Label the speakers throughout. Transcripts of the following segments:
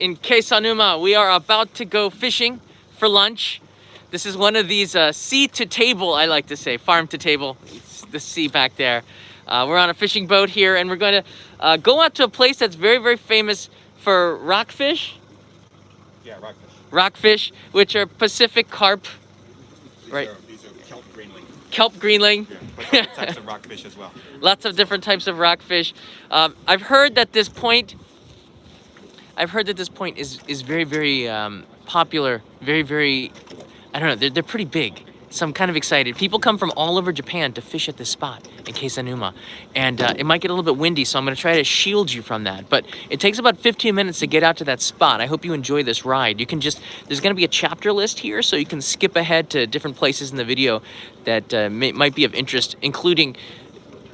Speaker 1: in Kesennuma. We are about to go fishing for lunch. This is one of these sea to table, I like to say, farm to table. It's the sea back there. We're on a fishing boat here, and we're going to go out to a place that's very, very famous for rockfish.
Speaker 2: Yeah, rockfish.
Speaker 1: Rockfish, which are Pacific carp.
Speaker 2: These are kelp greenling.
Speaker 1: Kelp greenling.
Speaker 2: Yeah, but other types of rockfish as well.
Speaker 1: Lots of different types of rockfish. I've heard that this point is very, very popular. Very, very, I don't know, they're pretty big. So I'm kind of excited. People come from all over Japan to fish at this spot in Kesennuma. And it might get a little bit windy, so I'm gonna try to shield you from that. But it takes about 15 minutes to get out to that spot. I hope you enjoy this ride. You can there's gonna be a chapter list here, so you can skip ahead to different places in the video that might be of interest, including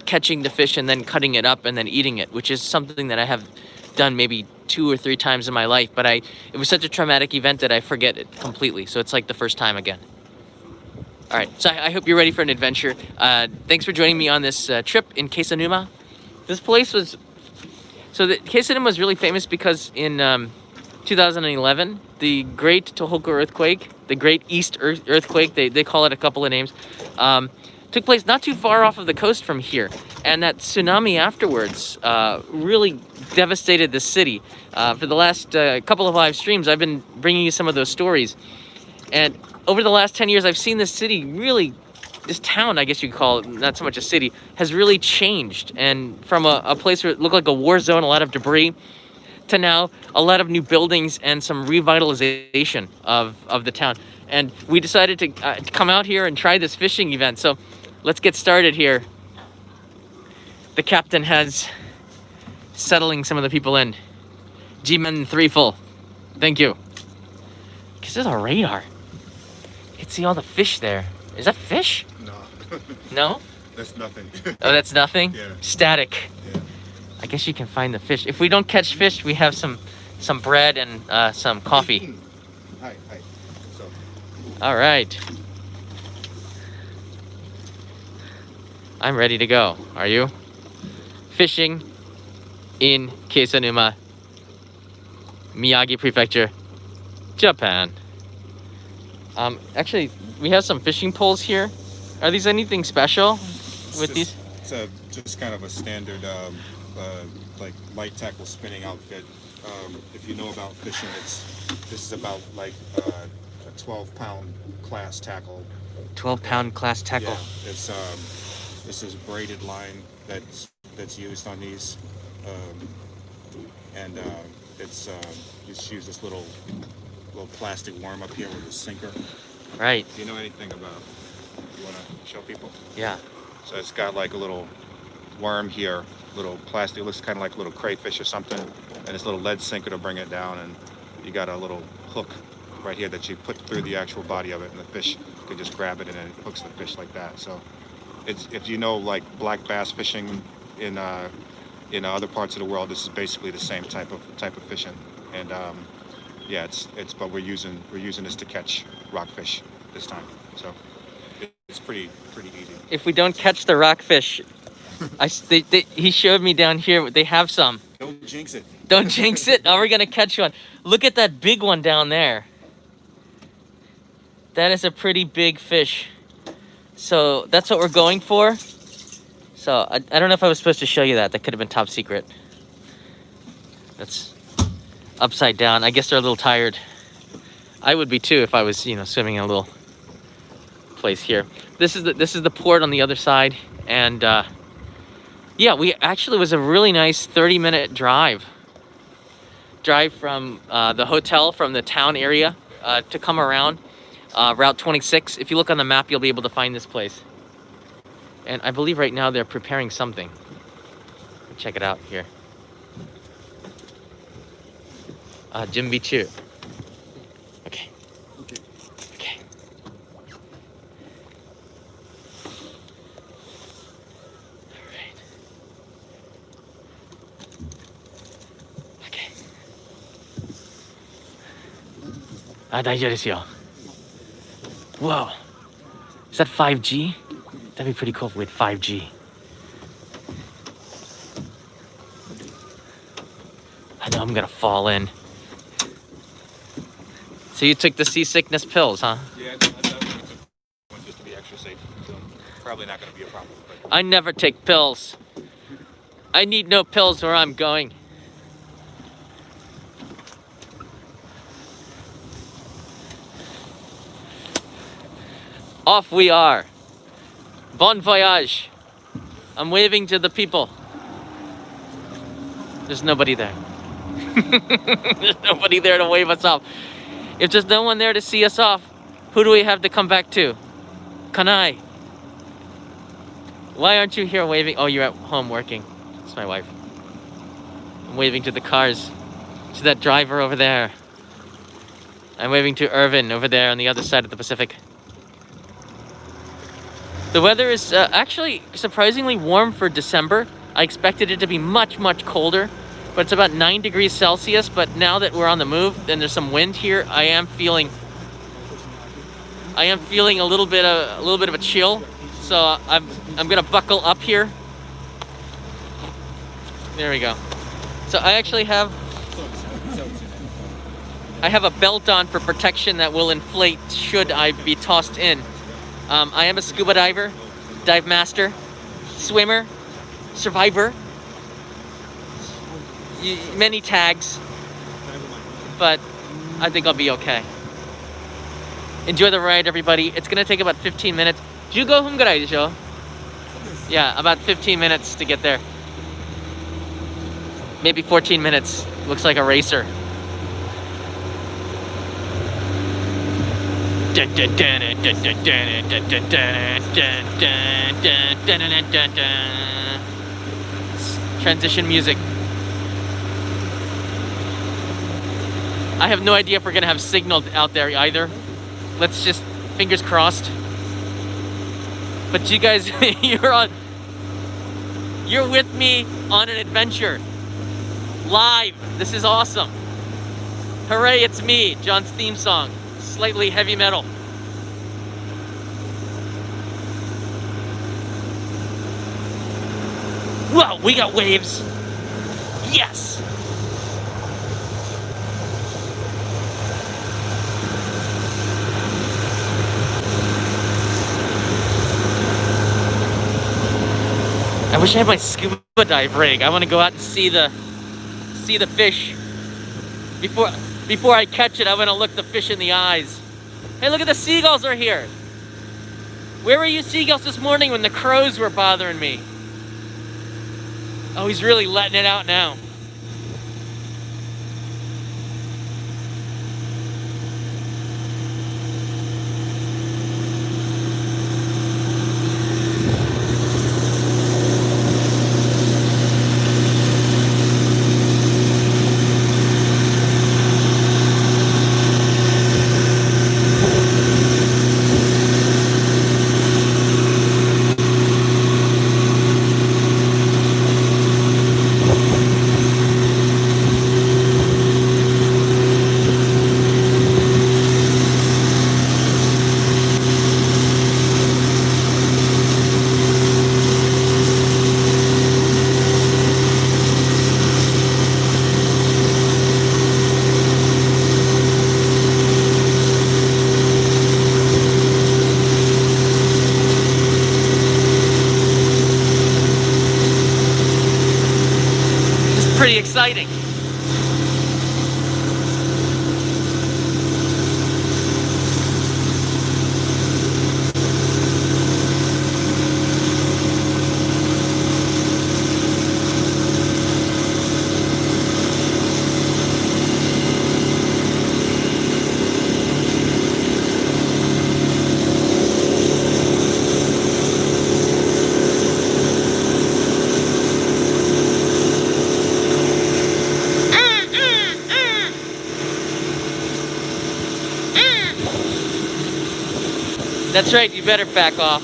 Speaker 1: catching the fish and then cutting it up and then eating it, which is something that I have done maybe 2 or 3 times in my life, but it was such a traumatic event that I forget it completely. So it's like the first time again. All right, so I hope you're ready for an adventure. Thanks for joining me on this trip in Kesennuma. This place was, Kesennuma was really famous because in 2011, the Great Tohoku earthquake, the Great East earthquake, they call it a couple of names, took place not too far off of the coast from here. And that tsunami afterwards really devastated the city. For the last couple of live streams, I've been bringing you some of those stories. And over the last 10 years, I've seen this city really, this town, I guess you could call it, not so much a city, has really changed. And from a place where it looked like a war zone, a lot of debris, to now a lot of new buildings and some revitalization of the town. And we decided to come out here and try this fishing event. So let's get started here. The captain has settling some of the people in. Jarman full. Thank you. Because there's a radar. You can see all the fish there. Is that fish?
Speaker 2: No.
Speaker 1: No?
Speaker 2: That's nothing.
Speaker 1: Oh, that's nothing?
Speaker 2: Yeah.
Speaker 1: Static.
Speaker 2: Yeah.
Speaker 1: I guess you can find the fish. If we don't catch fish, we have some bread and some coffee.
Speaker 2: Hi. So.
Speaker 1: All right. I'm ready to go. Are you? Fishing in Kesennuma, Miyagi Prefecture, Japan. Actually, we have some fishing poles here. Are these anything special with these?
Speaker 2: It's just kind of a standard like light tackle spinning outfit. If you know about fishing, this is about like a 12-pound class tackle. 12-pound class tackle. Yeah, it's this is braided line that's used on these, and it's just use this little plastic worm up here with a sinker.
Speaker 1: Right.
Speaker 2: Do you know anything about? You want to show people?
Speaker 1: Yeah.
Speaker 2: So it's got like a little worm here, little plastic. It looks kind of like a little crayfish or something, and this little lead sinker to bring it down. And you got a little hook right here that you put through the actual body of it, and the fish could just grab it and then it hooks the fish like that. So it's, if you know like black bass fishing in other parts of the world, this is basically the same type of fishing. And yeah, it's but we're using this to catch rockfish this time. So it's pretty easy. If we don't catch the rockfish, he showed me down here. They have some. Don't jinx it.
Speaker 1: Don't jinx it. Oh, we're gonna catch one. Look at that big one down there. That is a pretty big fish. So that's what we're going for. So I don't know if I was supposed to show you that. That could have been top secret. That's upside down. I guess they're a little tired. I would be too if I was, swimming in a little place here. This is the port on the other side, and yeah, it was a really nice 30-minute drive from the hotel, from the town area, to come around Route 26. If you look on the map, you'll be able to find this place. And I believe right now they're preparing something. Check it out here. Junbi chu. Okay. Okay. All right. Okay. 大丈夫ですよ. Whoa. Is that 5G? That'd be pretty cool with 5G. I know I'm gonna fall in. So you took the seasickness pills, huh?
Speaker 2: Yeah, I took one just to be extra safe. So probably not going to be a problem. But
Speaker 1: I never take pills. I need no pills where I'm going. Off we are. Bon voyage. I'm waving to the people. There's nobody there. There's nobody there to wave us off. If there's no one there to see us off, who do we have to come back to? Kanai. Why aren't you here waving? Oh, you're at home working. It's my wife. I'm waving to the cars. To that driver over there. I'm waving to Irvin over there on the other side of the Pacific. The weather is actually surprisingly warm for December. I expected it to be much, much colder, but it's about 9 degrees Celsius. But now that we're on the move and there's some wind here, I am feeling a little bit of a chill. So I'm gonna buckle up here. There we go. So I actually have a belt on for protection that will inflate should I be tossed in. I am a scuba diver, dive master, swimmer, survivor. Many tags, but I think I'll be okay. Enjoy the ride, everybody. It's gonna take about 15 minutes. 15分ぐらいでしょ? Yeah, about 15 minutes to get there. Maybe 14 minutes. Looks like a racer. Transition music. I have no idea if we're gonna have signal out there either. Let's just fingers crossed. But you guys, you're with me on an adventure. Live. This is awesome. Hooray, it's me, John's theme song. Slightly heavy metal. Whoa, we got waves. Yes. I wish I had my scuba dive rig. I want to go out and see the fish. Before I catch it, I want to look the fish in the eyes. Hey, look at the seagulls are here. Where were you seagulls this morning when the crows were bothering me? Oh, he's really letting it out now. Pretty exciting. That's right, you better back off.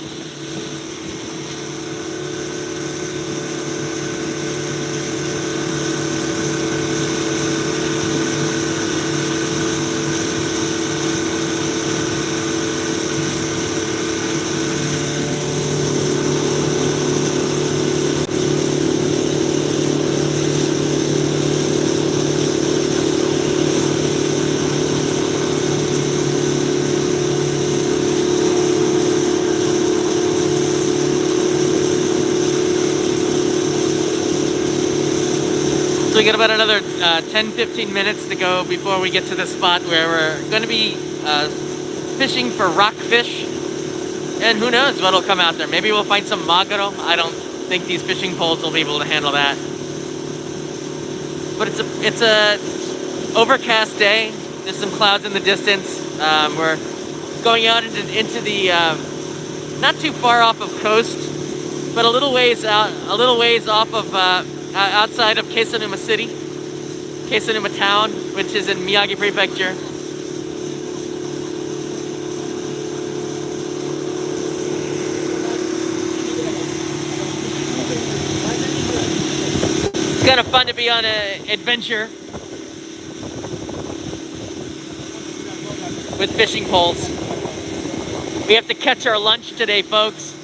Speaker 1: So we got about another 10-15 minutes to go before we get to the spot where we're going to be fishing for rockfish. And who knows what'll come out there. Maybe we'll find some maguro. I don't think these fishing poles will be able to handle that. But it's a overcast day. There's some clouds in the distance. We're going out into the not too far off of coast, but a little ways off of outside of Kesennuma City, Kesennuma Town, which is in Miyagi Prefecture. It's kind of fun to be on an adventure with fishing poles. We have to catch our lunch today, folks.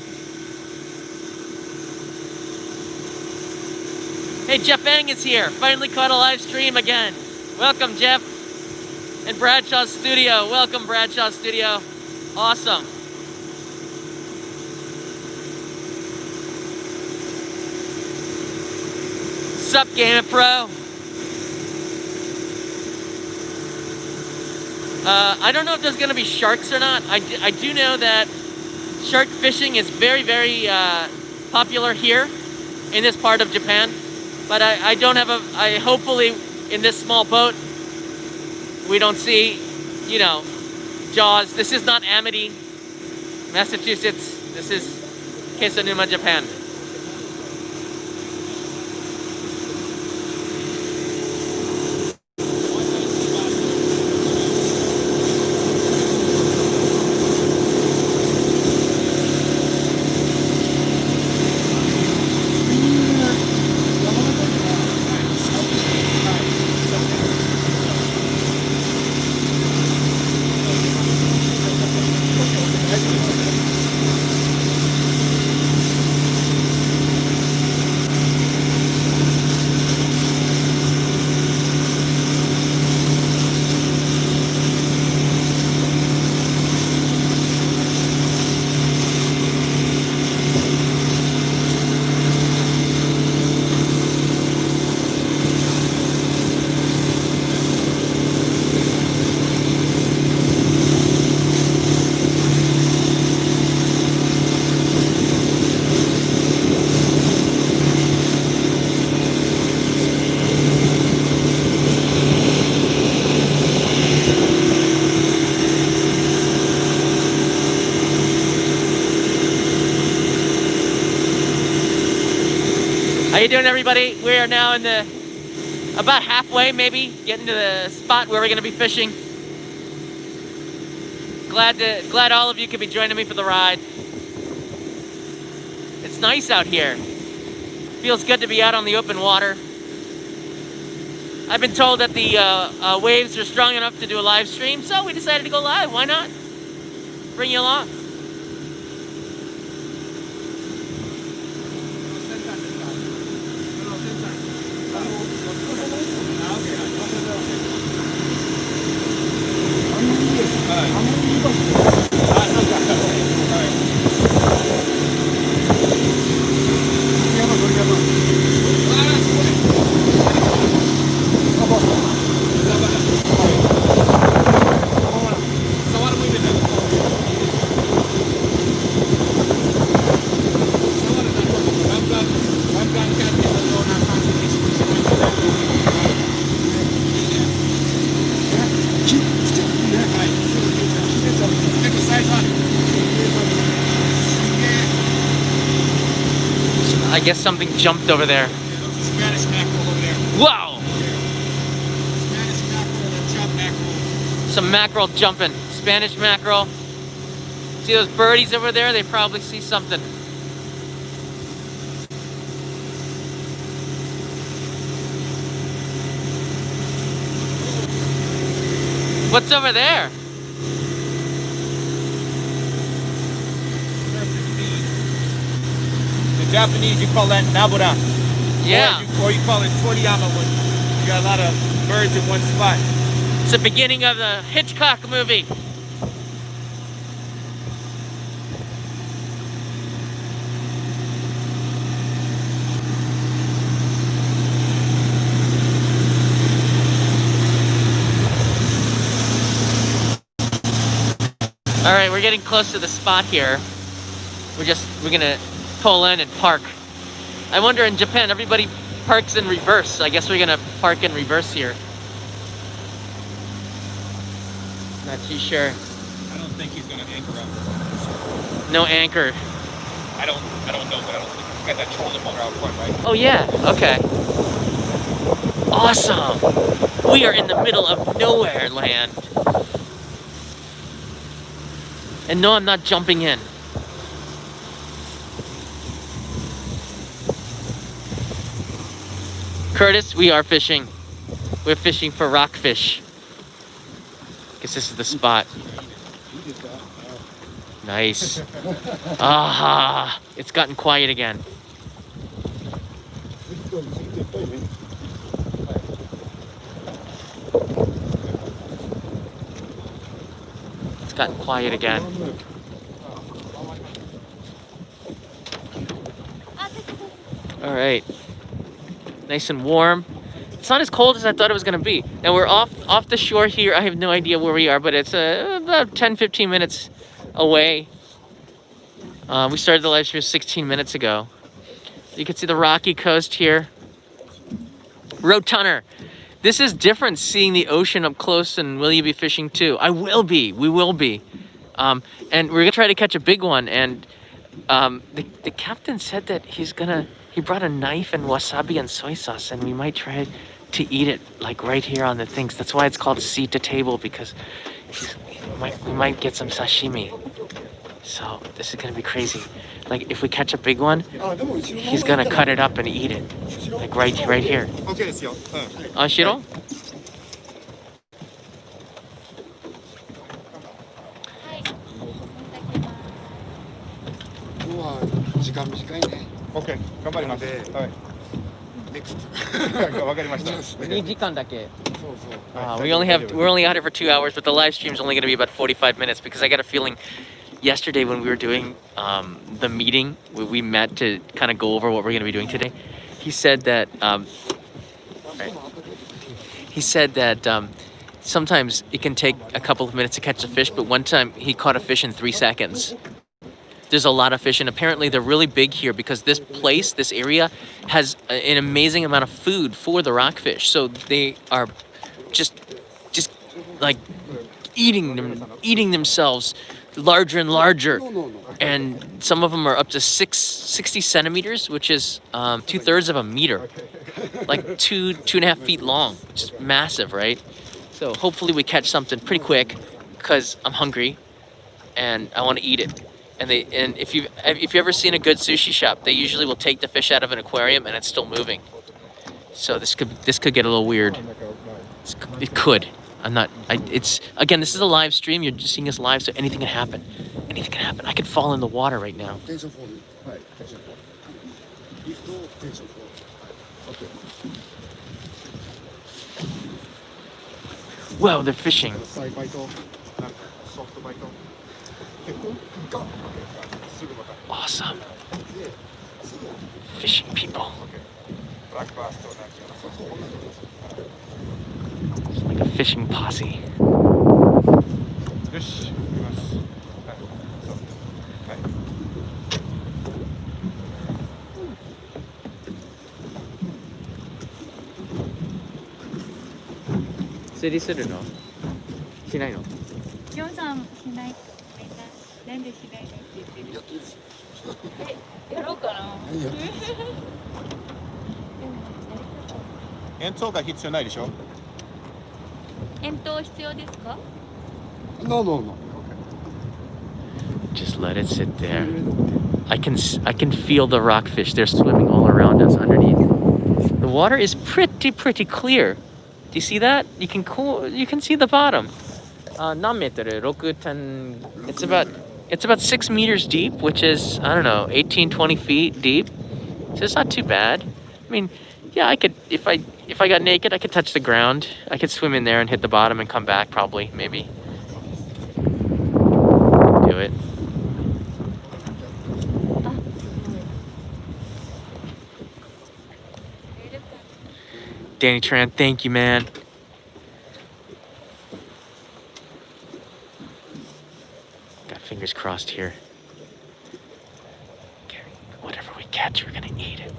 Speaker 1: Hey, Jeff Ang is here. Finally caught a live stream again. Welcome, Jeff. And Bradshaw's Studio. Welcome, Bradshaw's Studio. Awesome. Sup, Game Pro? I don't know if there's going to be sharks or not. I do know that shark fishing is very, very popular here in this part of Japan. But I don't have hopefully in this small boat, we don't see, you know, Jaws. This is not Amity, Massachusetts. This is Kesennuma, Japan. How you doing, everybody? We are now in the about halfway, maybe getting to the spot where we're going to be fishing. Glad all of you could be joining me for the ride. It's nice out here. Feels good to be out on the open water. I've been told that the waves are strong enough to do a live stream, so we decided to go live. Why not? Bring you along. I guess something jumped over there.
Speaker 2: Spanish mackerel over there.
Speaker 1: Whoa!
Speaker 2: Spanish mackerel and jump mackerel.
Speaker 1: Some mackerel jumping. Spanish mackerel. See those birdies over there? They probably see something. What's over there?
Speaker 2: In Japanese, you call that nabura.
Speaker 1: Yeah.
Speaker 2: Or you call it toriyama when you got a lot of birds in one spot.
Speaker 1: It's the beginning of the Hitchcock movie. All right, we're getting close to the spot here. We're gonna pull in and park. I wonder in Japan, everybody parks in reverse. I guess we're gonna park in reverse here. Not too sure.
Speaker 2: I don't think he's gonna anchor up.
Speaker 1: No anchor.
Speaker 2: I don't know, but I don't think he's got that trolling motor out front, right?
Speaker 1: Oh yeah, okay. Awesome. We are in the middle of nowhere land. And no, I'm not jumping in. Curtis, we are fishing. We're fishing for rockfish. Guess this is the spot. Nice. Ah, it's gotten quiet again. It's gotten quiet again. All right. Nice and warm. It's not as cold as I thought it was gonna be. Now we're off the shore here. I have no idea where we are, but it's about 10-15 minutes away. We started the live stream 16 minutes ago. You can see the rocky coast here. Rotunner. This is different seeing the ocean up close, and will you be fishing too? I will be. We will be. And we're gonna try to catch a big one. And the captain said that he brought a knife and wasabi and soy sauce, and we might try to eat it like right here on the things. That's why it's called seat to table, because we might get some sashimi. So this is gonna be crazy. Like if we catch a big one, he's gonna cut it up and eat it. Like right here.
Speaker 2: Okay, it's
Speaker 1: Shiro?
Speaker 3: 時間短いね。
Speaker 2: OK、頑張ります。はい。
Speaker 3: NEXT。
Speaker 2: わかりました。
Speaker 1: 2時間だけ.
Speaker 3: そうそう。
Speaker 1: we're only out here for 2 hours, but the live stream is only going to be about 45 minutes because I got a feeling yesterday when we were doing the meeting, we met to kind of go over what we're going to be doing today. He said that sometimes it can take a couple of minutes to catch a fish, but one time he caught a fish in 3 seconds. There's a lot of fish, and apparently they're really big here because this area has an amazing amount of food for the rockfish. So they are just like eating themselves larger and larger. And some of them are up to 60 centimeters, which is 2/3 of a meter, like 2.5 feet long, which is massive, right? So hopefully we catch something pretty quick because I'm hungry and I want to eat it. And if you've ever seen a good sushi shop, they usually will take the fish out of an aquarium and it's still moving. So this could get a little weird. It could. Again, this is a live stream. You're just seeing us live, so anything can happen. Anything can happen. I could fall in the water right now. Wow, they're fishing. Awesome. Fishing people. It's like a fishing posse. City city no? しないの?
Speaker 4: きょんさんしない。なんでしないのって言ってる。やろうかな。
Speaker 2: 塩糖が必要ないでしょ?
Speaker 4: 塩糖必要ですか?
Speaker 3: No.
Speaker 1: Just let it sit there. I can feel the rockfish. They're swimming all around us underneath. The water is pretty clear. Do you see that? You can see the bottom. 何メートル? 6, 10. It's about 6 meters deep, which is, I don't know, 18, 20 feet deep. So it's not too bad. I mean, yeah, I could, if I got naked, I could touch the ground. I could swim in there and hit the bottom and come back, probably, maybe. Do it. Danny Tran, thank you, man. Fingers crossed here. Okay, whatever we catch, we're gonna eat it.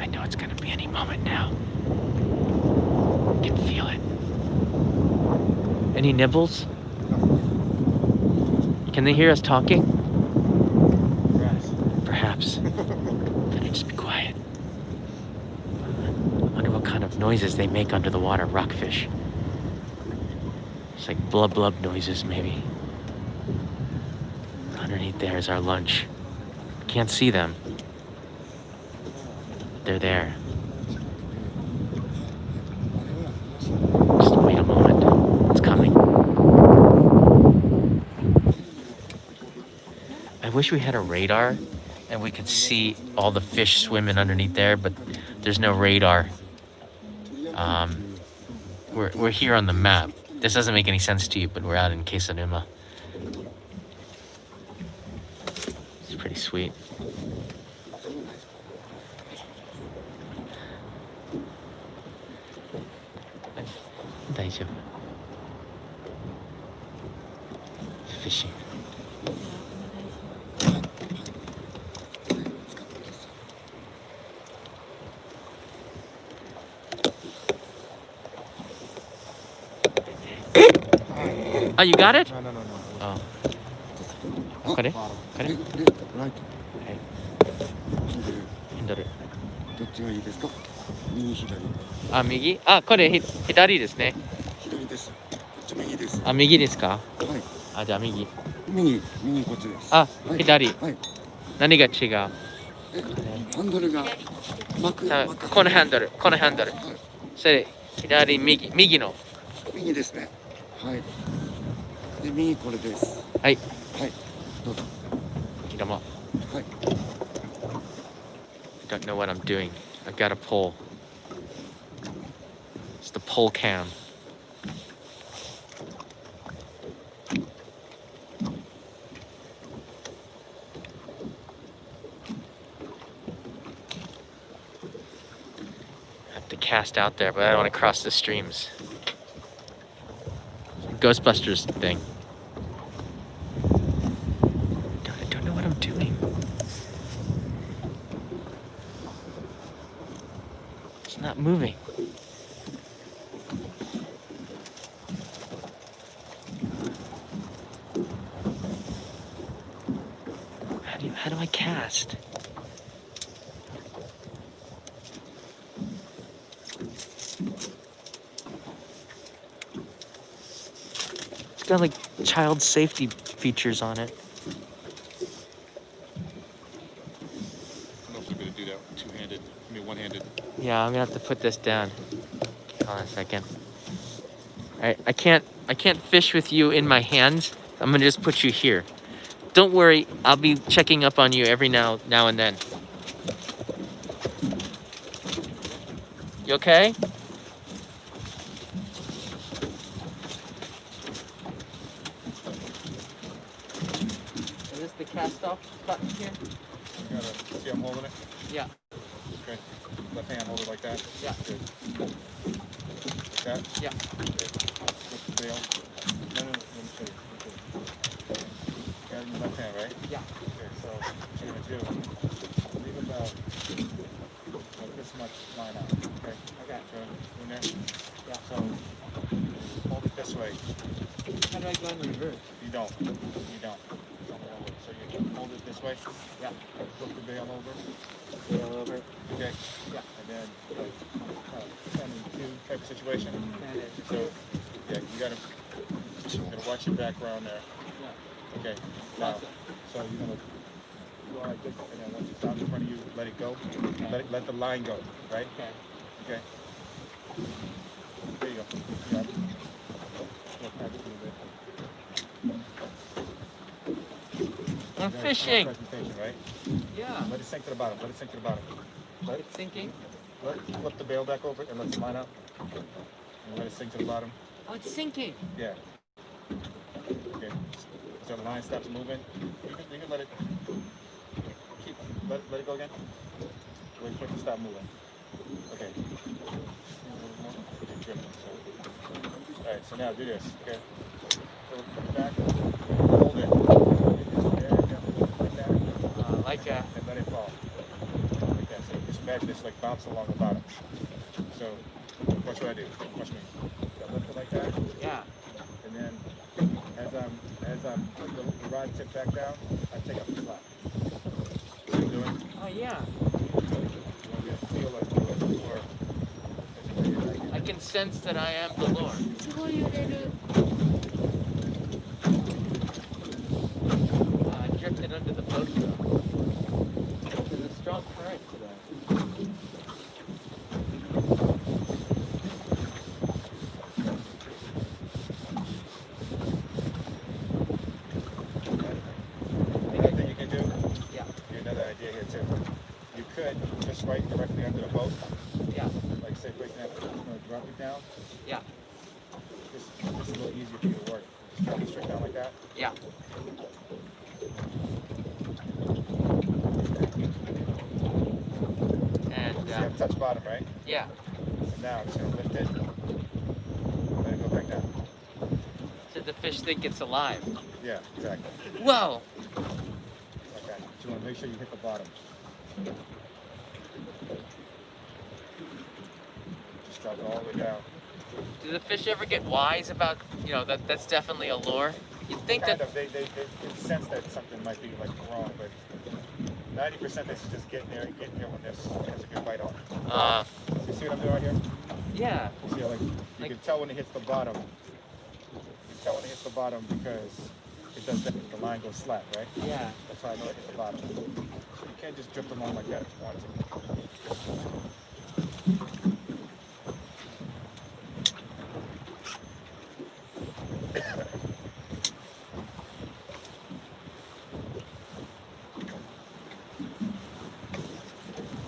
Speaker 1: I know it's gonna be any moment now. I can feel it. Any nibbles? Can they hear us talking? Perhaps. Can I just be quiet? I wonder what kind of noises they make under the water, rockfish. It's like blub blub noises, maybe. Underneath there is our lunch. Can't see them. They're there. Just wait a moment. It's coming. I wish we had a radar and we could see all the fish swimming underneath there, but there's no radar. We're here on the map. This doesn't make any sense to you, but we're out in Kesennuma. It's pretty sweet. Fishing. Oh, you got it?
Speaker 3: No.
Speaker 1: Oh. これ?
Speaker 3: ライト。
Speaker 1: はい。ハンドル。
Speaker 3: どっちがいいですか？右左。
Speaker 1: あ、右？あ、これ左ですね。
Speaker 3: 左です。こっち右です。
Speaker 1: あ、右ですか？
Speaker 3: はい。
Speaker 1: あ、じゃあ右。
Speaker 3: 右こっちです。
Speaker 1: あ、
Speaker 3: はい、
Speaker 1: 左。
Speaker 3: はい。
Speaker 1: 何が違う？
Speaker 3: ハンドルが巻く。
Speaker 1: このハンドル。
Speaker 3: はい。
Speaker 1: それ左右の。
Speaker 3: 右ですね。はい。で右これです。
Speaker 1: はい。
Speaker 3: はい。どうぞ。
Speaker 1: どうも。
Speaker 3: はい。
Speaker 1: I don't know what I'm doing. I've got a pole. It's the pole cam. I have to cast out there, but I don't want to cross the streams. Ghostbusters thing. I don't know what I'm doing. It's not moving. How do I cast? It's got like child safety features on it.
Speaker 2: I don't know if you're gonna do that two-handed. One-handed.
Speaker 1: Yeah, I'm gonna have to put this down. Hold on a second. Alright, I can't fish with you in my hands. I'm gonna just put you here. Don't worry, I'll be checking up on you every now and then. You okay? Is this the cast off button here?
Speaker 2: You gotta see I'm holding it?
Speaker 1: Yeah.
Speaker 2: Okay. Left hand, hold it like that.
Speaker 1: Yeah.
Speaker 2: Good. Like that?
Speaker 1: Yeah.
Speaker 2: Good. Flip the bail. No, let me show you. Okay. Got it in your left hand, right?
Speaker 1: Yeah.
Speaker 2: Okay, so what you're gonna do, leave about this much line out. Okay?
Speaker 1: Okay.
Speaker 2: So, in there?
Speaker 1: Yeah.
Speaker 2: So, hold it this way.
Speaker 1: How do I go in reverse?
Speaker 2: You don't. So you hold it this way.
Speaker 1: Yeah.
Speaker 2: Flip the bail over.
Speaker 1: Bail over.
Speaker 2: Okay.
Speaker 1: Yeah.
Speaker 2: And then like 10 and 2 type of situation. So yeah, you gotta watch your background there.
Speaker 1: Yeah.
Speaker 2: Okay. Now, so you're gonna go like this, and then once it's out in front of you, let it go. Let the line go. Right.
Speaker 1: Okay.
Speaker 2: Okay. There you go. Yeah. Go back a little bit.
Speaker 1: I'm fishing.
Speaker 2: Presentation, right?
Speaker 1: Yeah.
Speaker 2: Let it sink to the bottom. Let it sink to the bottom. Let
Speaker 1: It's sinking.
Speaker 2: flip the bail back over and let the line out. And let it sink to the bottom.
Speaker 1: Oh, it's sinking.
Speaker 2: Yeah. Okay. So the line stops moving. You can let it let it go again. Wait for it to stop moving. Okay. All right, so now do this, okay? So put it back, hold it. There you go, like that.
Speaker 1: Like a...
Speaker 2: And let it fall. Like that. So just imagine it's like bouncing along the bottom. So watch what I do. Watch me. I lift it like that,
Speaker 1: Yeah.
Speaker 2: and then as I'm putting the rod tip back down, I take up the slack. See what I'm doing?
Speaker 1: Oh, yeah.
Speaker 2: You want me to feel like you're like the floor.
Speaker 1: I can sense that I am the Lord.
Speaker 4: すごい揺れる。
Speaker 1: I drifted under the boat though. There's a strong current today.
Speaker 2: Another thing you can do,
Speaker 1: Yeah.
Speaker 2: here's another idea here too. You could just right directly under the boat,
Speaker 1: Yeah.
Speaker 2: like say for example, I'm going to drop it down.
Speaker 1: Yeah.
Speaker 2: Just a little easier for you to work. Just drop it straight down like that.
Speaker 1: Yeah. And
Speaker 2: See, I've touched bottom, right?
Speaker 1: yeah.
Speaker 2: So now I'm just going to lift it, let it go back down.
Speaker 1: So the fish think it's alive.
Speaker 2: Yeah, exactly.
Speaker 1: Whoa.
Speaker 2: Like that. But you want to make sure you hit the bottom. Just drop it all the way down.
Speaker 1: Do the fish ever get wise about, that's definitely a lure? You'd think
Speaker 2: Kind
Speaker 1: that...
Speaker 2: of, they sense that something might be like wrong, but 90% they should just get in there when there's a good bite on. You see what I'm doing right here?
Speaker 1: Yeah.
Speaker 2: You see how you can tell when it hits the bottom. You can tell when it hits the bottom because it does that. The line goes flat, right?
Speaker 1: Yeah.
Speaker 2: That's how I know it hit the bottom. So you can't just drift them on like that if you want to.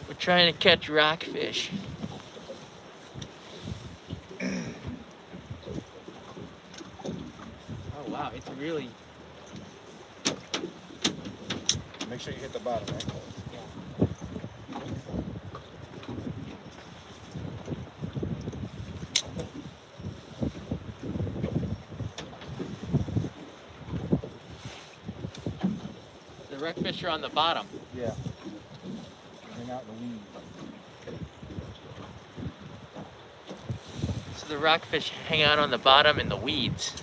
Speaker 1: We're trying to catch rockfish. Oh wow, it's really...
Speaker 2: Make sure you hit the bottom, right?
Speaker 1: The rockfish are on the bottom.
Speaker 2: Yeah. Hang out in the weeds.
Speaker 1: So the rockfish hang out on the bottom in the weeds.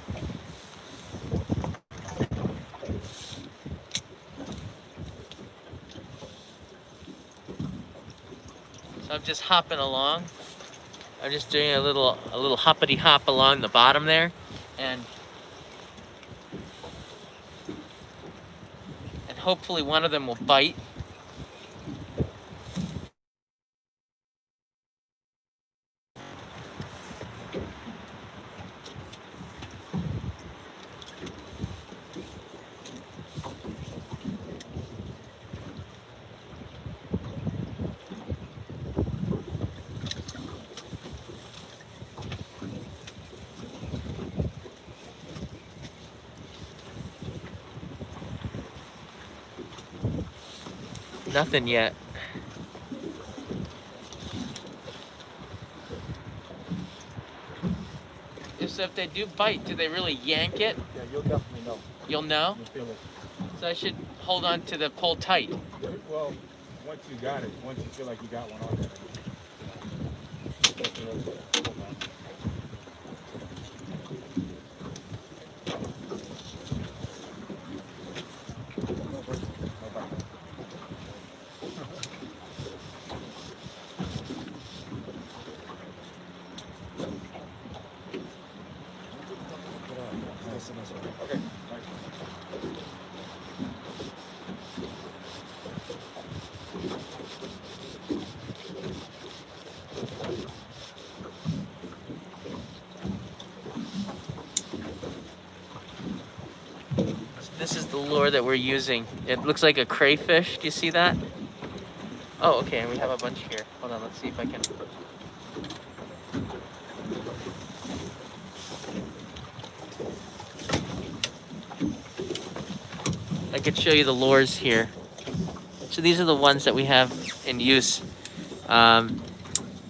Speaker 1: So I'm just hopping along. I'm just doing a little hoppity hop along the bottom there, and hopefully one of them will bite. Nothing yet. So if they do bite, do they really yank it?
Speaker 2: Yeah, you'll definitely know.
Speaker 1: You'll know?
Speaker 2: You'll feel it.
Speaker 1: So I should hold on to the pole tight.
Speaker 2: Well, once you got it, once you feel like you got one on there. Okay.
Speaker 1: This is the lure that we're using. It looks like a crayfish. Do you see that? Oh, okay, and we have a bunch here. Hold on, let's see if I can... I could show you the lures here. So these are the ones that we have in use.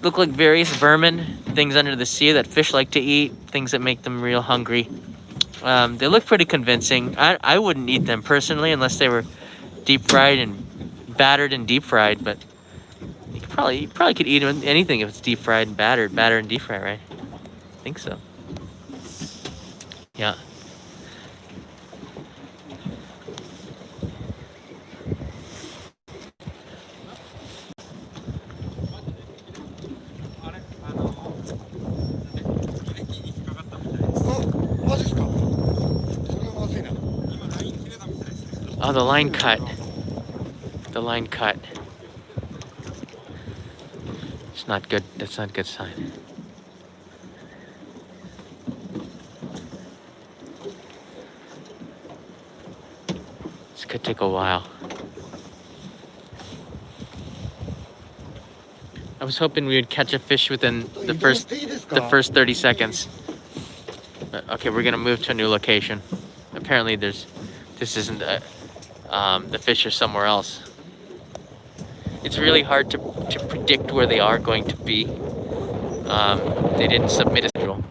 Speaker 1: look like various vermin, things under the sea that fish like to eat, things that make them real hungry. They look pretty convincing. I wouldn't eat them personally unless they were deep fried and battered and deep fried, but you probably could eat anything if it's deep fried and battered and deep fried, right? I think so. Yeah. Oh, the line cut. The line cut. It's not good. That's not a good sign. This could take a while. I was hoping we would catch a fish within the first 30 seconds. But, okay, we're gonna move to a new location. Apparently this isn't the fish are somewhere else. It's really hard to predict where they are going to be. They didn't submit a schedule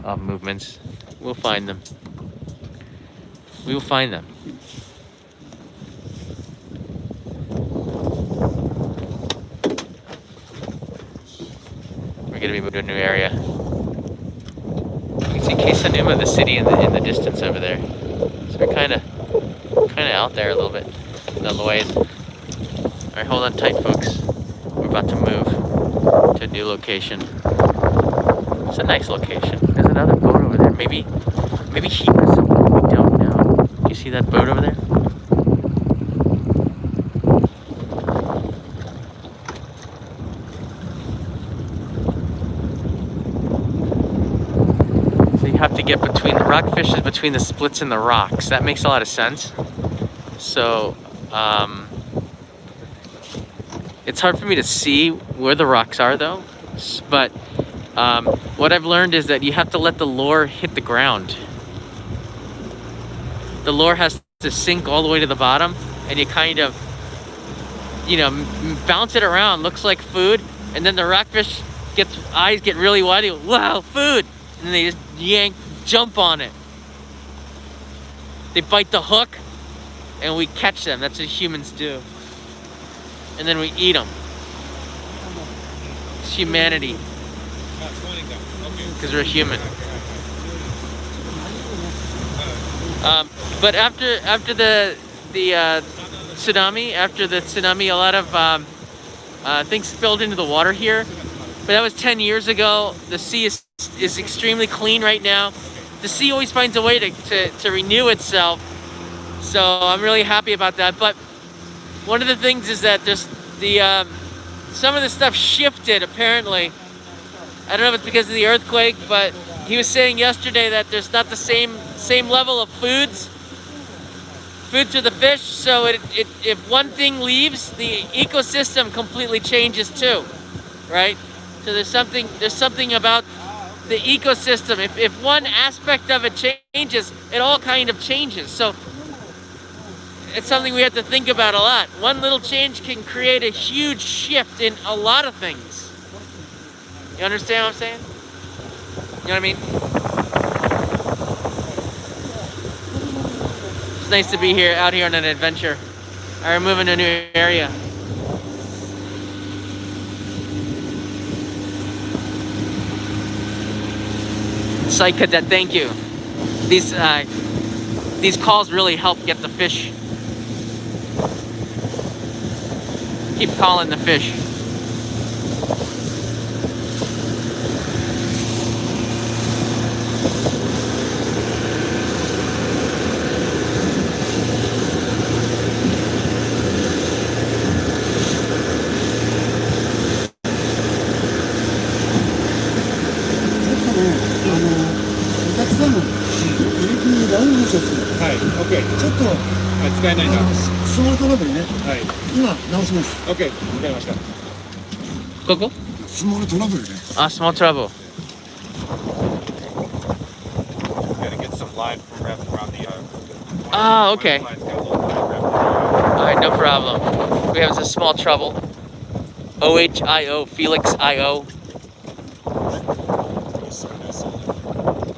Speaker 1: of movements. We'll find them. We will find them. We're gonna be moving to a new area. You can see Kesennuma, the city in the distance over there. So we're kind of out there a little bit. Down the way. All right, hold on tight, folks. We're about to move to a new location. It's a nice location. There's another boat over there. Maybe he or something. We don't know. You see that boat over there? So you have to get between the rockfish is between the splits in the rocks. That makes a lot of sense. So, it's hard for me to see where the rocks are though, but what I've learned is that you have to let the lure hit the ground. The lure has to sink all the way to the bottom, and you kind of, bounce it around, looks like food, and then the rockfish eyes get really wide, they go, wow, food, and they just jump on it. They bite the hook, and we catch them. That's what humans do. And then we eat them. It's humanity. Because we're human. But after the tsunami, a lot of things spilled into the water here. But that was 10 years ago. The sea is extremely clean right now. The sea always finds a way to renew itself. So I'm really happy about that. But one of the things is that there's some of the stuff shifted apparently. I don't know if it's because of the earthquake, but he was saying yesterday that there's not the same level of food to the fish. So if one thing leaves, the ecosystem completely changes too, right? So there's something about the ecosystem. If one aspect of it changes, it all kind of changes. So it's something we have to think about a lot. One little change can create a huge shift in a lot of things. You understand what I'm saying? You know what I mean? It's nice to be out here on an adventure. We're moving to a new area. Site cadet, thank you. These calls really help get the fish. Keep calling the fish.
Speaker 2: Okay.
Speaker 3: ちょっと
Speaker 2: 使えないな。
Speaker 3: スモールトラブルね。
Speaker 2: はい。
Speaker 3: 今直します。
Speaker 2: Okay. わかりました。
Speaker 1: ここ？
Speaker 3: スモールトラブルね。
Speaker 1: Small trouble.
Speaker 2: Gotta get some line from wrapped around the.
Speaker 1: Okay. All right, no problem. We have a small trouble. OHIO, Felix IO.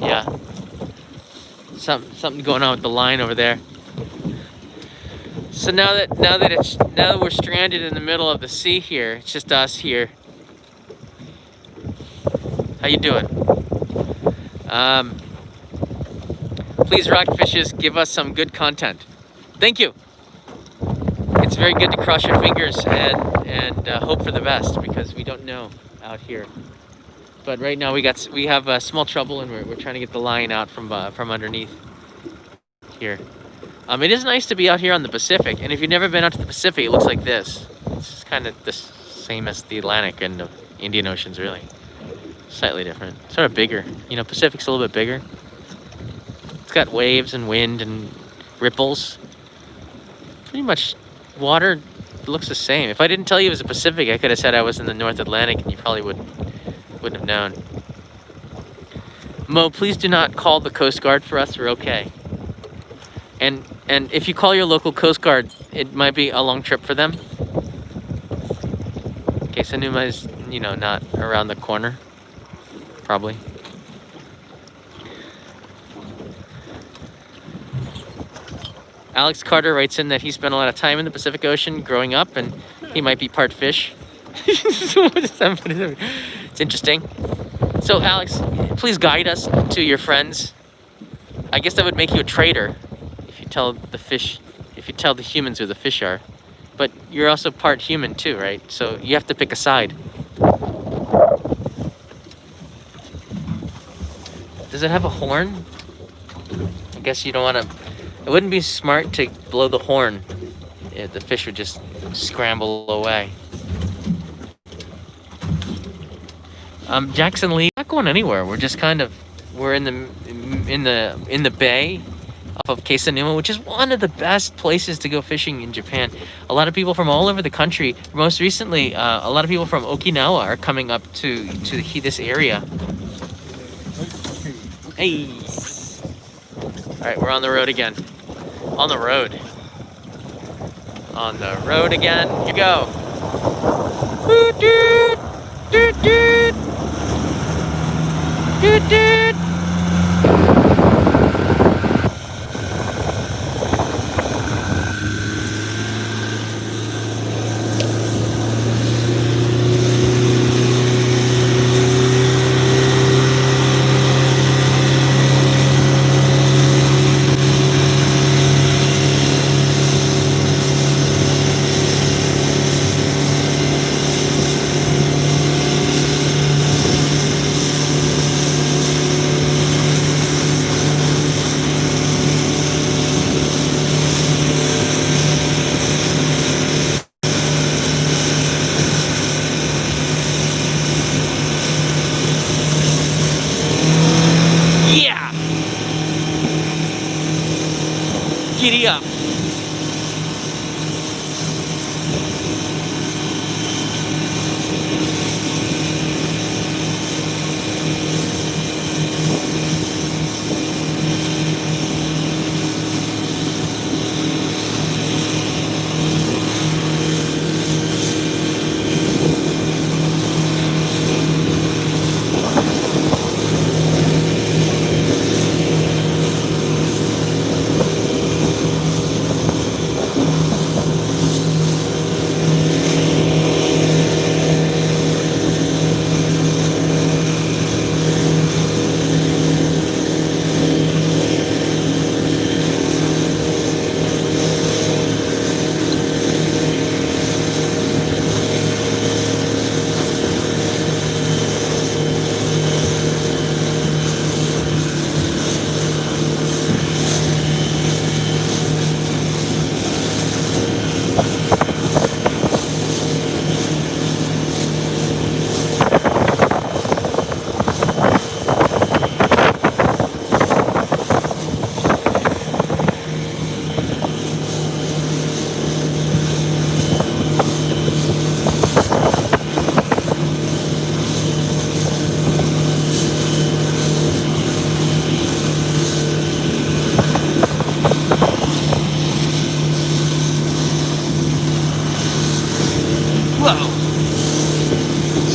Speaker 1: Yeah. Something going on with the line over there. So now that we're stranded in the middle of the sea here, it's just us here. How you doing? Please, Rockfishes, give us some good content. Thank you. It's very good to cross your fingers and hope for the best, because we don't know out here. But right now we have small trouble, and we're trying to get the line out from underneath here. It is nice to be out here on the Pacific, and if you've never been out to the Pacific, it looks like this. It's kind of the same as the Atlantic and the Indian Oceans, really. Slightly different, sort of bigger. You know, Pacific's a little bit bigger. It's got waves and wind and ripples. Pretty much water looks the same. If I didn't tell you it was the Pacific, I could have said I was in the North Atlantic, and you probably wouldn't have known. Mo, please do not call the Coast Guard for us. We're okay. And if you call your local Coast Guard, it might be a long trip for them. Kesennuma is, you know, not around the corner, probably. Alex Carter writes in that he spent a lot of time in the Pacific Ocean growing up, and he might be part fish. It's interesting. So Alex, please guide us to your friends. I guess that would make you a traitor if you tell the humans who the fish are. But you're also part human too, right? So you have to pick a side. Does it have a horn? I guess you don't want to. It wouldn't be smart to blow the horn. The fish would just scramble away. Jackson Lee, not going anywhere. We're just we're in the bay off of Kesennuma, which is one of the best places to go fishing in Japan. A lot of people from all over the country. Most recently, a lot of people from Okinawa are coming up to this area. Hey. All right, we're on the road again. On the road. On the road again. Here you go. Doot doot. Doot doot. Doot doot.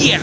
Speaker 1: Yeah.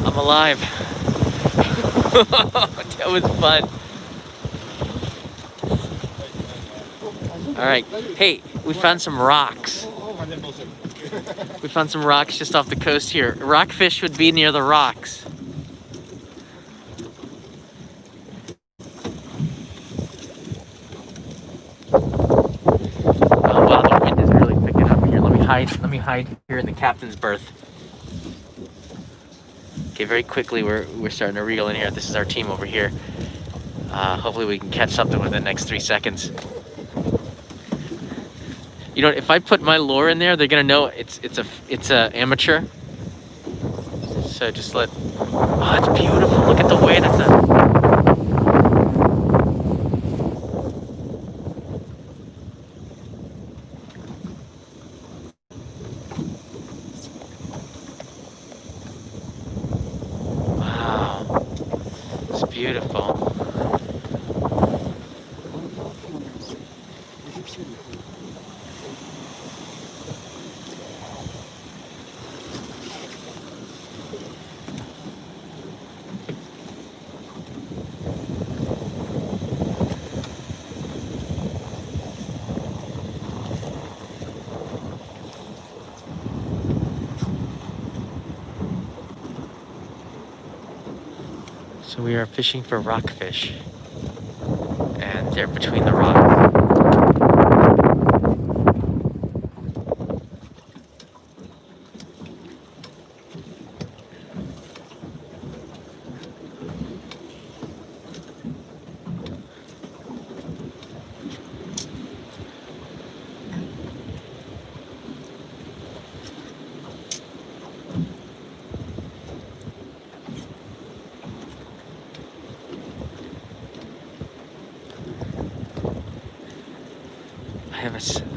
Speaker 1: I'm alive. That was fun. All right. Hey, we found some rocks. We found some rocks just off the coast here. Rockfish would be near the rocks. Oh wow, the wind is really picking up here. Let me hide here in the captain's berth. Okay, very quickly we're starting to reel in here. This is our team over here. Hopefully we can catch something within the next 3 seconds. You know, if I put my lure in there, they're gonna know it's a amateur. So just let. Oh, it's beautiful. Look at the way that the. Wow, it's beautiful. So we are fishing for rockfish, and they're between the rocks.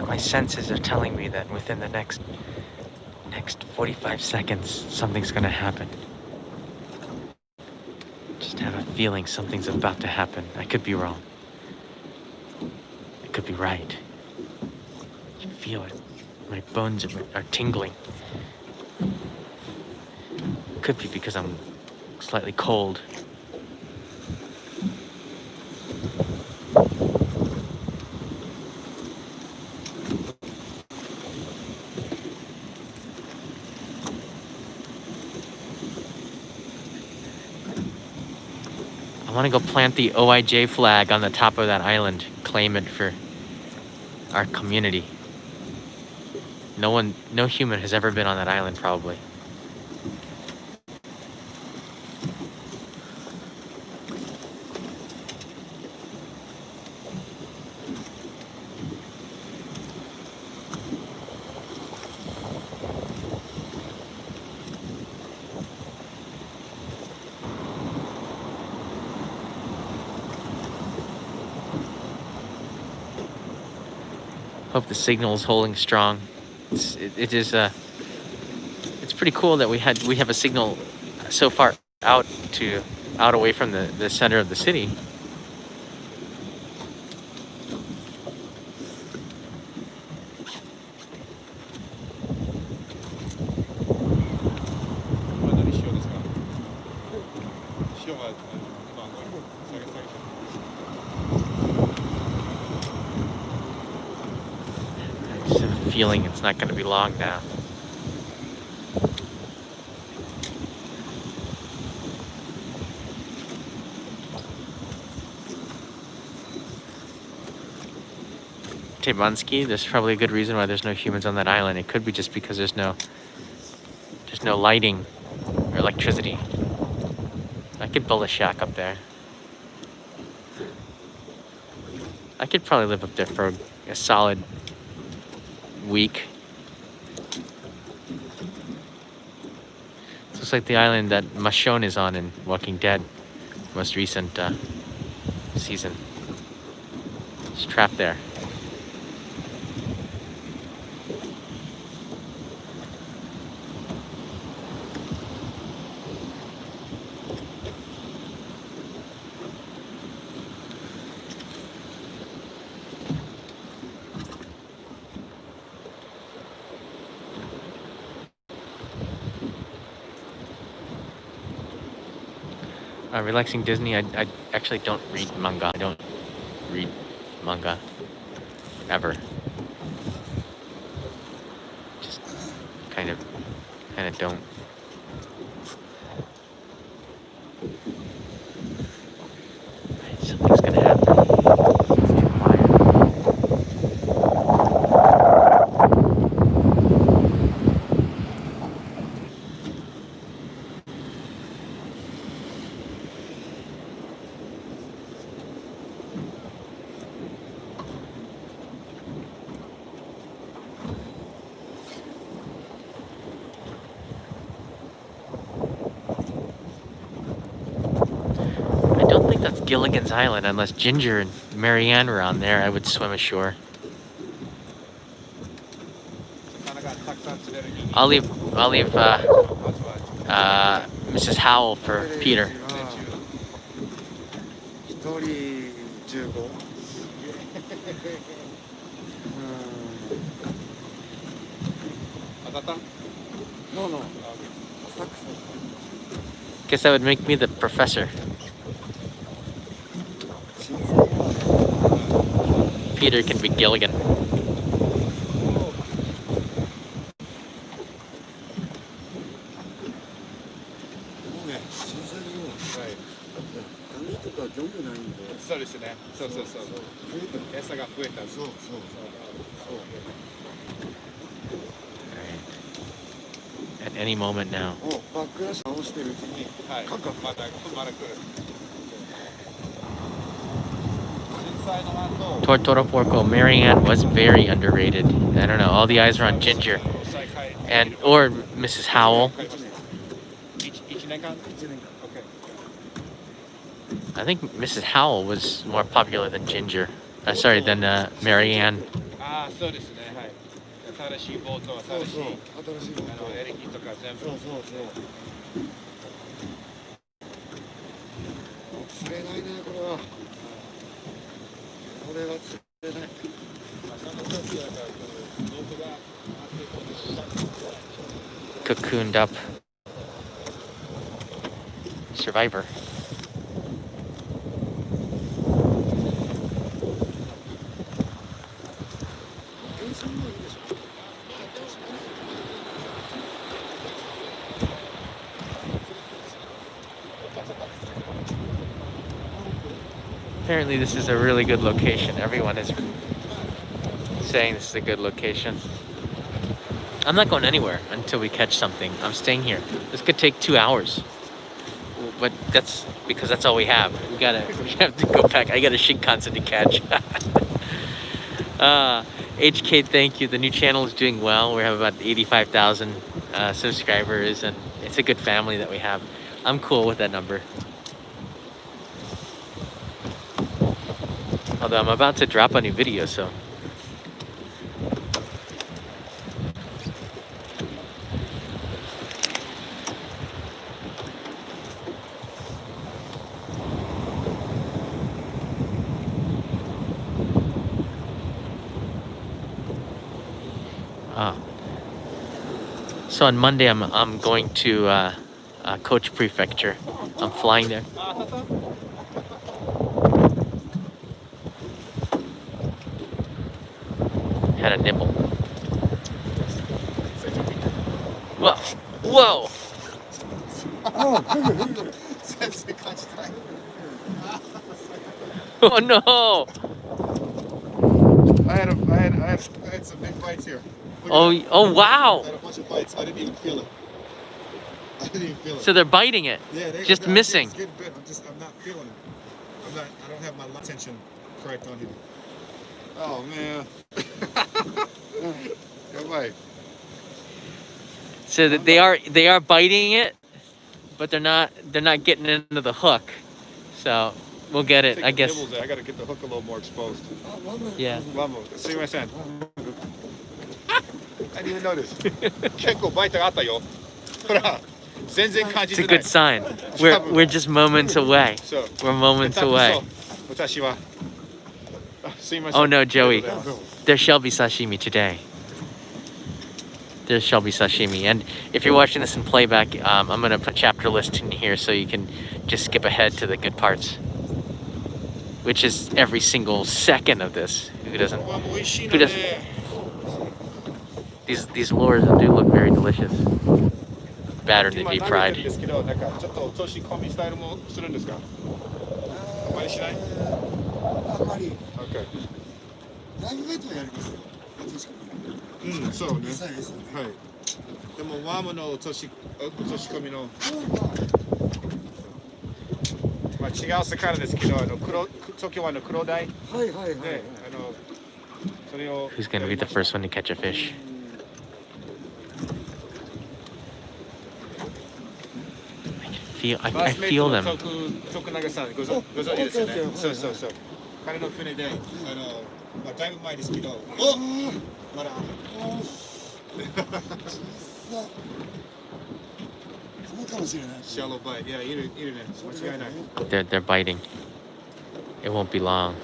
Speaker 1: My senses are telling me that within the next 45 seconds, something's gonna happen. Just have a feeling something's about to happen. I could be wrong. I could be right. I can feel it. My bones are tingling. Could be because I'm slightly cold. I want to go plant the OIJ flag on the top of that island, claim it for our community. No human has ever been on that island, probably. Hope the signal is holding strong. It's pretty cool that we have a signal so far out away from the center of the city. I just have a feeling it's not going to be long now. Tebansky, there's probably a good reason why there's no humans on that island. It could be just because there's no lighting or electricity. I could build a shack up there. I could probably live up there for a solid week. It's just like the island that Michonne is on in Walking Dead, most recent season. It's trapped there. Relaxing Disney. I actually don't read manga. I don't read manga ever. Just kind of don't. Something's gonna happen. It's too quiet. I don't think that's Gilligan's Island unless Ginger and Marianne were on there. I would swim ashore. I'll leave Mrs. Howell for Peter.
Speaker 3: 1人15。No, no.
Speaker 1: Guess that would make me the professor. Peter can be Gilligan. At any moment now. Tortoro Porco, Marianne was very underrated. I don't know, all the eyes are on Ginger. Or Mrs. Howell. I think Mrs. Howell was more popular than Ginger. Sorry, than Marianne. Cocooned up survivor. Apparently this is a really good location. Everyone is saying this is a good location. I'm not going anywhere until we catch something. I'm staying here. This could take 2 hours. But that's because that's all we have. We have to go back. I got a Shinkansen to catch. HK, thank you. The new channel is doing well. We have about 85,000 subscribers, and it's a good family that we have. I'm cool with that number. Although I'm about to drop a new video, so. So on Monday, I'm going to Kochi Prefecture. I'm flying there. Had a nibble. Whoa! Whoa! Oh no!
Speaker 2: I had some big bites here.
Speaker 1: Oh wow!
Speaker 2: I had a bunch of bites. I didn't even feel it. I didn't even feel it.
Speaker 1: So they're biting it,
Speaker 2: Yeah,
Speaker 1: just
Speaker 2: I'm
Speaker 1: missing.
Speaker 2: getting bit. I'm not feeling it. I don't have my tension correct on here. Oh man. Go away.
Speaker 1: So that they are biting it, but they're not getting into the hook. So we'll get it, I guess.
Speaker 2: I gotta get the hook a little more exposed.
Speaker 1: Yeah.
Speaker 2: Vamos. See what I'm saying? I didn't even notice. 結構バイトがあったよ。ほら、全然感じ
Speaker 1: It's
Speaker 2: て
Speaker 1: a
Speaker 2: ない。
Speaker 1: good sign. We're just moments away.
Speaker 2: そう。
Speaker 1: We're moments away.
Speaker 2: 私は。すいません。
Speaker 1: Oh no, Joey.
Speaker 2: ありがとうございます。
Speaker 1: There shall be sashimi today. There shall be sashimi. And if you're watching this in playback, I'm going to put chapter list in here so you can just skip ahead to the good parts. Which is every single second of this. Who doesn't? Who doesn't? These lures do look very delicious. Battered and deep fried.
Speaker 2: 今投げてるんですけど、なんかちょっと落とし込みスタイルもするんですか？あまりしない？
Speaker 3: あんまり
Speaker 2: Okay.
Speaker 3: ライブウェイトはやりますよ。確かに。
Speaker 2: うん、そうね。
Speaker 3: 餌餌ね。
Speaker 2: はい。でもワームの落とし込みの、まあ違う魚ですけど、時は黒鯛で、
Speaker 3: はいはいはいはい。
Speaker 2: それを。
Speaker 1: Who's going to be the first one to catch a fish? I feel them.
Speaker 2: 徳永さんご存知ですよね。そうそうそう。彼の船で、まあだいぶ前ですけど、お、まだ。
Speaker 3: そうかもしれない。
Speaker 2: Shallow bite. Yeah, いるね。間違いない。
Speaker 1: They're biting. It won't be long.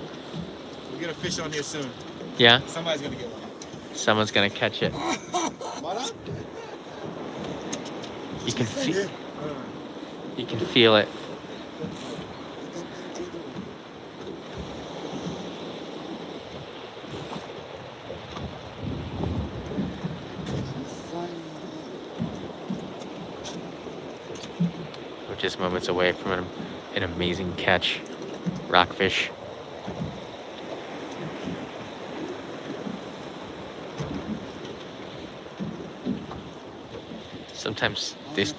Speaker 2: We'll get a fish on here soon.
Speaker 1: Yeah?
Speaker 2: Somebody's gonna get one.
Speaker 1: Someone's going to catch it.
Speaker 2: まだ？
Speaker 1: You can feel it. We're just moments away from an amazing catch. Rockfish. Sometimes this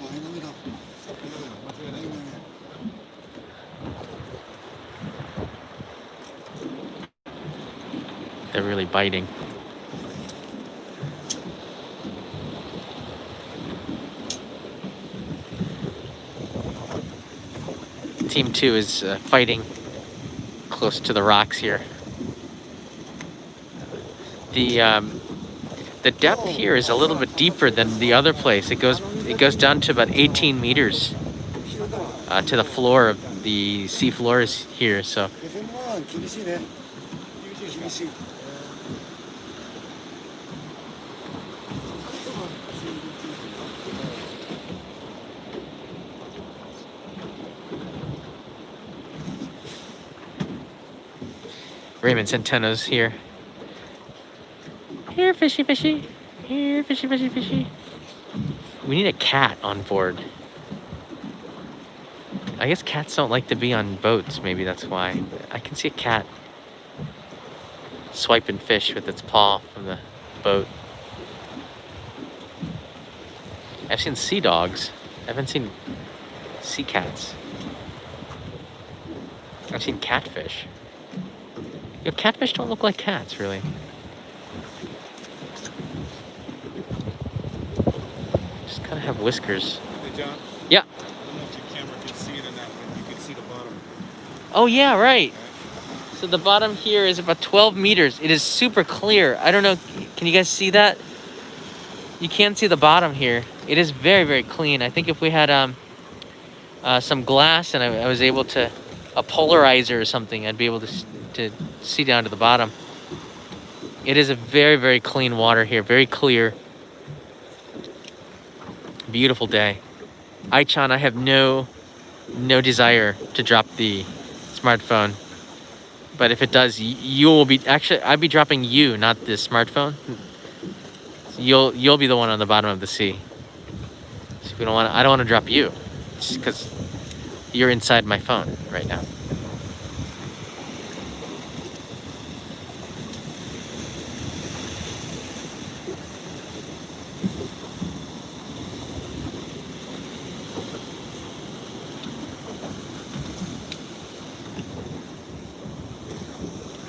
Speaker 1: they're really biting. Team 2 is fighting close to the rocks here. The depth here is a little bit deeper than the other place. It goes down to about 18 meters to the floor of the sea floors here. So
Speaker 3: 厳しいね。厳しい。
Speaker 1: Raymond Centeno's here. Here, fishy, fishy. Here, fishy, fishy, fishy. We need a cat on board. I guess cats don't like to be on boats. Maybe that's why. I can see a cat swiping fish with its paw from the boat. I've seen sea dogs. I haven't seen sea cats. I've seen catfish. You know, catfish don't look like cats, really. Just kind of have whiskers.
Speaker 2: Hey John.
Speaker 1: Yeah.
Speaker 2: I don't know if your camera can see it or not, but you can see the bottom.
Speaker 1: Oh, yeah, right. So the bottom here is about 12 meters. It is super clear. I don't know. Can you guys see that? You can't see the bottom here. It is very, very clean. I think if we had some glass and I was able to, a polarizer or something, I'd be able to see down to the bottom. It is a very, very clean water here. Very clear. Beautiful day. Aichan, I have no desire to drop the smartphone. But if it does, you will be, actually, I'd be dropping you, not the smartphone. You'll be the one on the bottom of the sea. So we don't want, I don't want to drop you, just because you're inside my phone right now.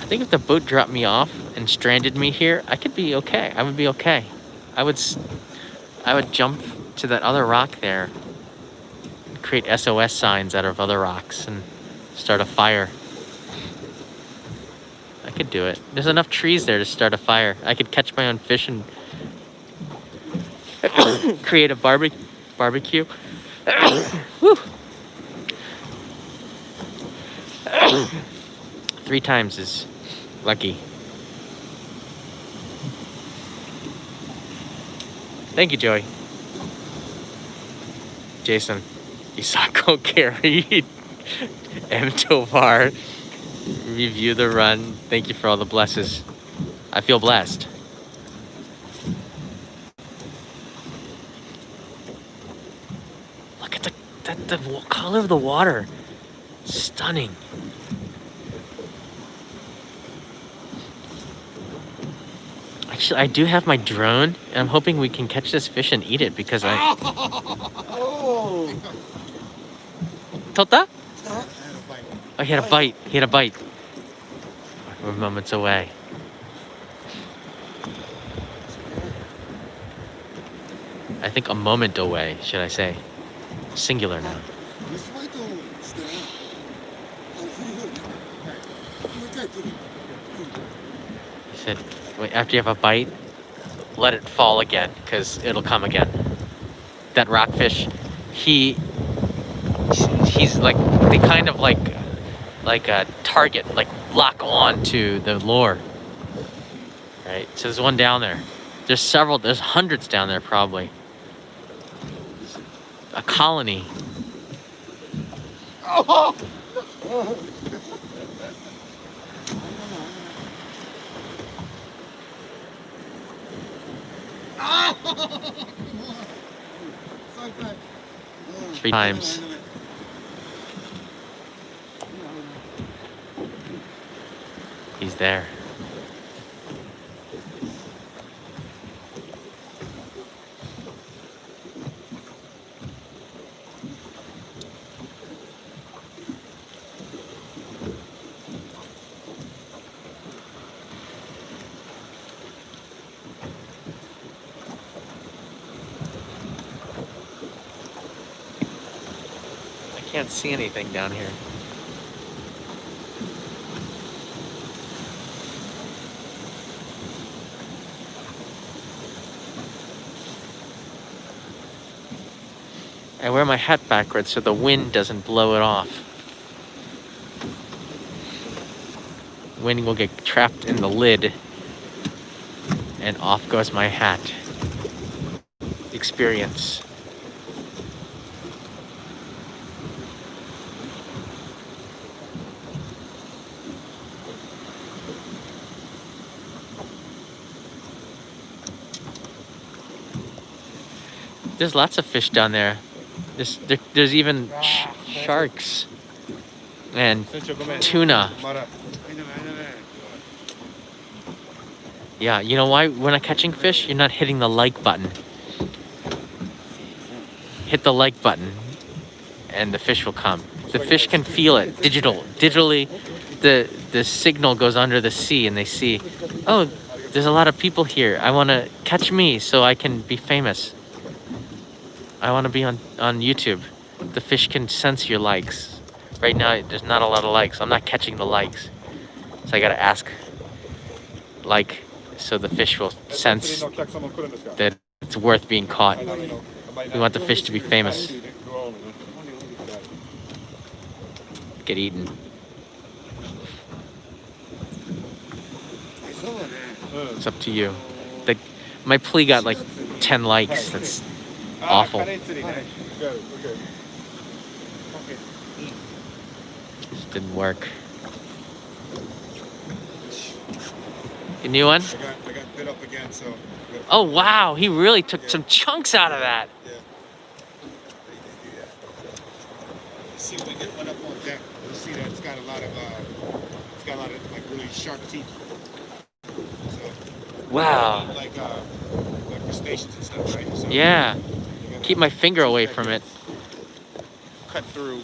Speaker 1: I think if the boat dropped me off and stranded me here, I could be okay. I would be okay. I would jump to that other rock there, and create SOS signs out of other rocks and start a fire. I could do it. There's enough trees there to start a fire. I could catch my own fish and create a barbecue. Woo. 3 times is lucky. Thank you, Joey. Jason, Isako carried M. Tovar. Review the run. Thank you for all the blesses. I feel blessed. Look at the color of the water. Stunning. Actually, I do have my drone, and I'm hoping we can catch this fish and eat it because I... Tota? Oh, he had a bite. He had a bite. We're moments away. I think a moment away, should I say. Singular now. He said, wait, after you have a bite, let it fall again, because it'll come again. That rockfish, he's like, they kind of like a target, like lock on to the lure. Right, so there's one down there. There's several, there's hundreds down there probably. A colony.
Speaker 3: Oh.
Speaker 1: Three times. He's there. I can't see anything down here. I wear my hat backwards so the wind doesn't blow it off. Wind will get trapped in the lid and off goes my hat. Experience. There's lots of fish down there. There's even sharks and tuna. Yeah, you know why? When I'm catching fish, you're not hitting the like button. Hit the like button and the fish will come. The fish can feel it digitally. The signal goes under the sea and they see, oh, there's a lot of people here. I want to catch me so I can be famous. I want to be on YouTube. The fish can sense your likes. Right now, there's not a lot of likes. I'm not catching the likes. So I gotta ask, like, so the fish will sense that it's worth being caught. We want the fish to be famous. Get eaten. It's up to you. My plea got like 10 likes. That's awful. Just didn't work. A new one?
Speaker 2: I got bit up again, so.
Speaker 1: Oh wow, he really took some chunks out of that.
Speaker 2: Yeah. See when we get one up on deck, you'll see that it's got a lot of like really sharp teeth. So,
Speaker 1: Wow.
Speaker 2: like crustaceans and stuff, right? So
Speaker 1: Yeah. Keep my finger away from it.
Speaker 2: Cut through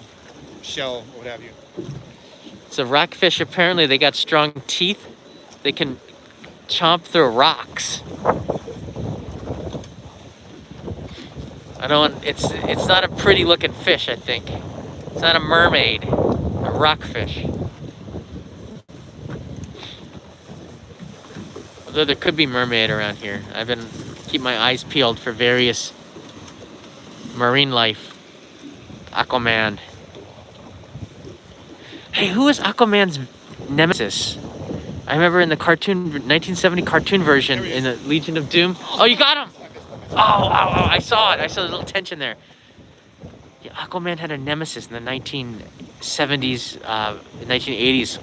Speaker 2: shell, what have you.
Speaker 1: So rockfish, apparently they got strong teeth. They can chomp through rocks. I don't, it's not a pretty looking fish, I think. It's not a mermaid, a rockfish. Although there could be mermaid around here. I've been keep my eyes peeled for various marine life. Aquaman. Hey, who was Aquaman's nemesis? I remember in the cartoon, 1970 cartoon version in the Legion of Doom. Oh, you got him! Oh, I saw it. I saw the little tension there. Yeah, Aquaman had a nemesis in the 1970s, 1980s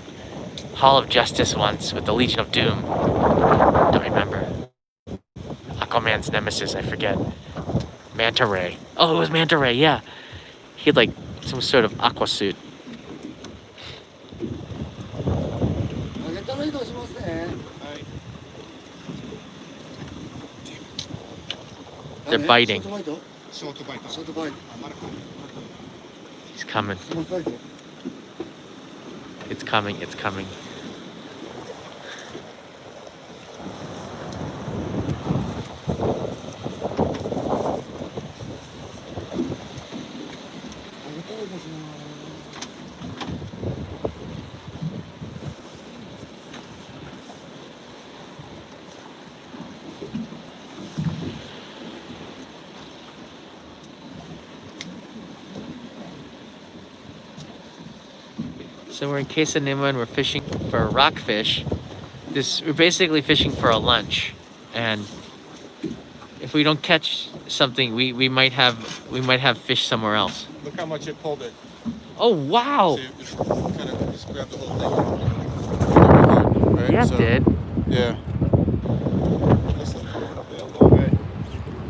Speaker 1: Hall of Justice once with the Legion of Doom. Don't remember. Aquaman's nemesis, I forget. Manta Ray. Oh, it was Manta Ray, yeah. He had like some sort of aqua suit.
Speaker 3: 上げたら移動しますね。
Speaker 1: They're biting.
Speaker 3: ショートバイト。ショートバイト。
Speaker 1: He's coming.
Speaker 3: そのサイズ。
Speaker 1: It's coming. It's coming. So we're in Kesennuma and we're fishing for rockfish. We're basically fishing for a lunch, and if we don't catch something, we might have fish somewhere else.
Speaker 2: Look how much it pulled it.
Speaker 1: Oh wow!
Speaker 2: So you kind of just grab the whole thing. Right,
Speaker 1: Yeah,
Speaker 2: so,
Speaker 1: it did.
Speaker 2: Yeah.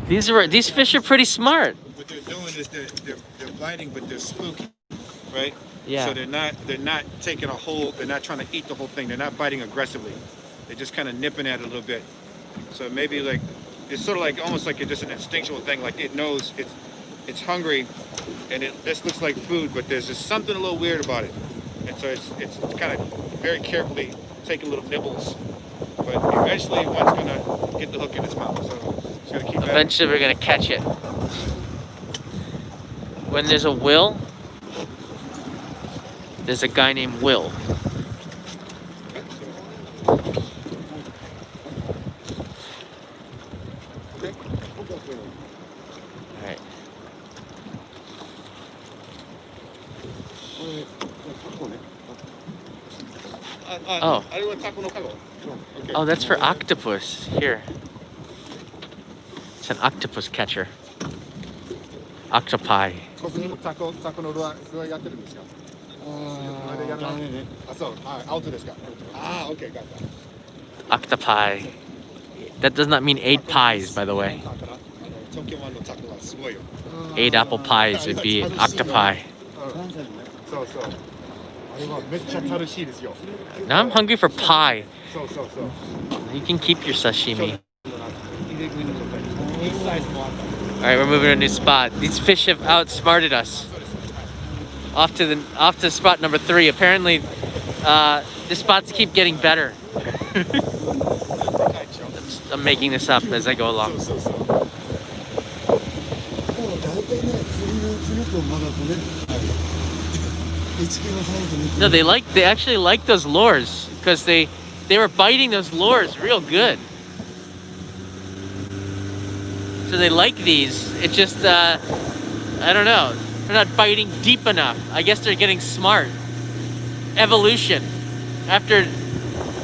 Speaker 1: These fish are pretty smart.
Speaker 2: What they're doing is they're biting, but they're spooky, right?
Speaker 1: Yeah.
Speaker 2: So they're not taking a whole. They're not trying to eat the whole thing. They're not biting aggressively. They're just kind of nipping at it a little bit. So maybe like it's sort of like almost like it's just an instinctual thing. Like it knows it's hungry, and this looks like food, but there's just something a little weird about it. And so it's kind of very carefully taking little nibbles. But eventually, one's gonna get the hook in its mouth. So it's gonna keep.
Speaker 1: Eventually, we're gonna catch it. When there's a will, there's a guy named Will. Alright. Oh. Oh, that's for octopus. Here. It's an octopus catcher. Octopi.
Speaker 2: タコのルアーやってるんですか。あれやらない。あ、そう。はい、アウトですか。ああ、OK、got that.
Speaker 1: Octopi. That does not mean 8 pies, by the way.
Speaker 2: 東京湾のタコはすごいよ。
Speaker 1: 8 apple pies would be an octopi.
Speaker 2: そうそう。あれはめっちゃ楽しいですよ。
Speaker 1: Now I'm hungry for pie.
Speaker 2: そうそうそう。
Speaker 1: You can keep your sashimi.
Speaker 2: 入れ食いの状態。ビッグサイズもあった。
Speaker 1: Alright, we're moving to a new spot. These fish have outsmarted us. Off to spot number 3. Apparently, the spots keep getting better. I'm making this up as I go along.
Speaker 3: でも大体ね、釣りとまだとね、1キロサイズに。
Speaker 1: No, they actually like those lures because they were biting those lures real good. So they like these. It's just I don't know. They're not biting deep enough. I guess they're getting smart. Evolution. After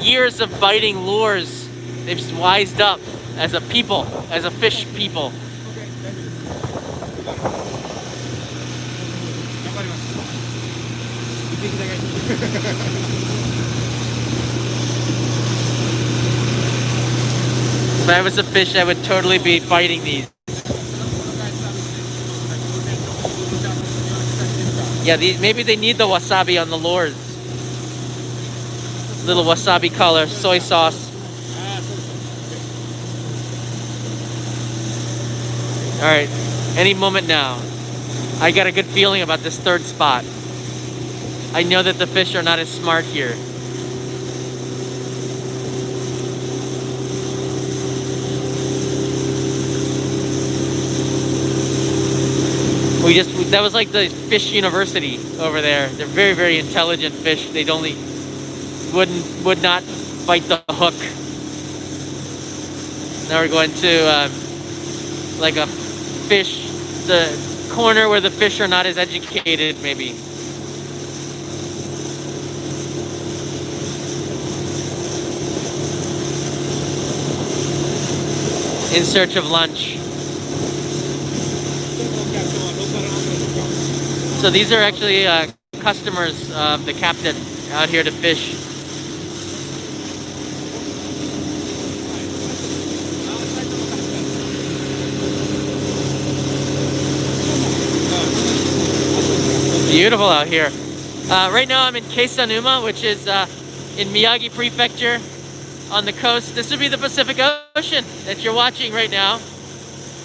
Speaker 1: years of biting lures, they've just wised up as a people, as a fish people. If I was a fish, I would totally be biting these. Yeah, maybe they need the wasabi on the lures. Little wasabi color, soy sauce. All right, any moment now. I got a good feeling about this third spot. I know that the fish are not as smart here. That was like the fish university over there. They're very, very intelligent fish. They'd only would not bite the hook. Now we're going to like a fish, the corner where the fish are not as educated, maybe. In search of lunch. So these are actually customers of the captain out here to fish. Beautiful out here. Right now I'm in Kesennuma, which is in Miyagi Prefecture on the coast. This would be the Pacific Ocean that you're watching right now.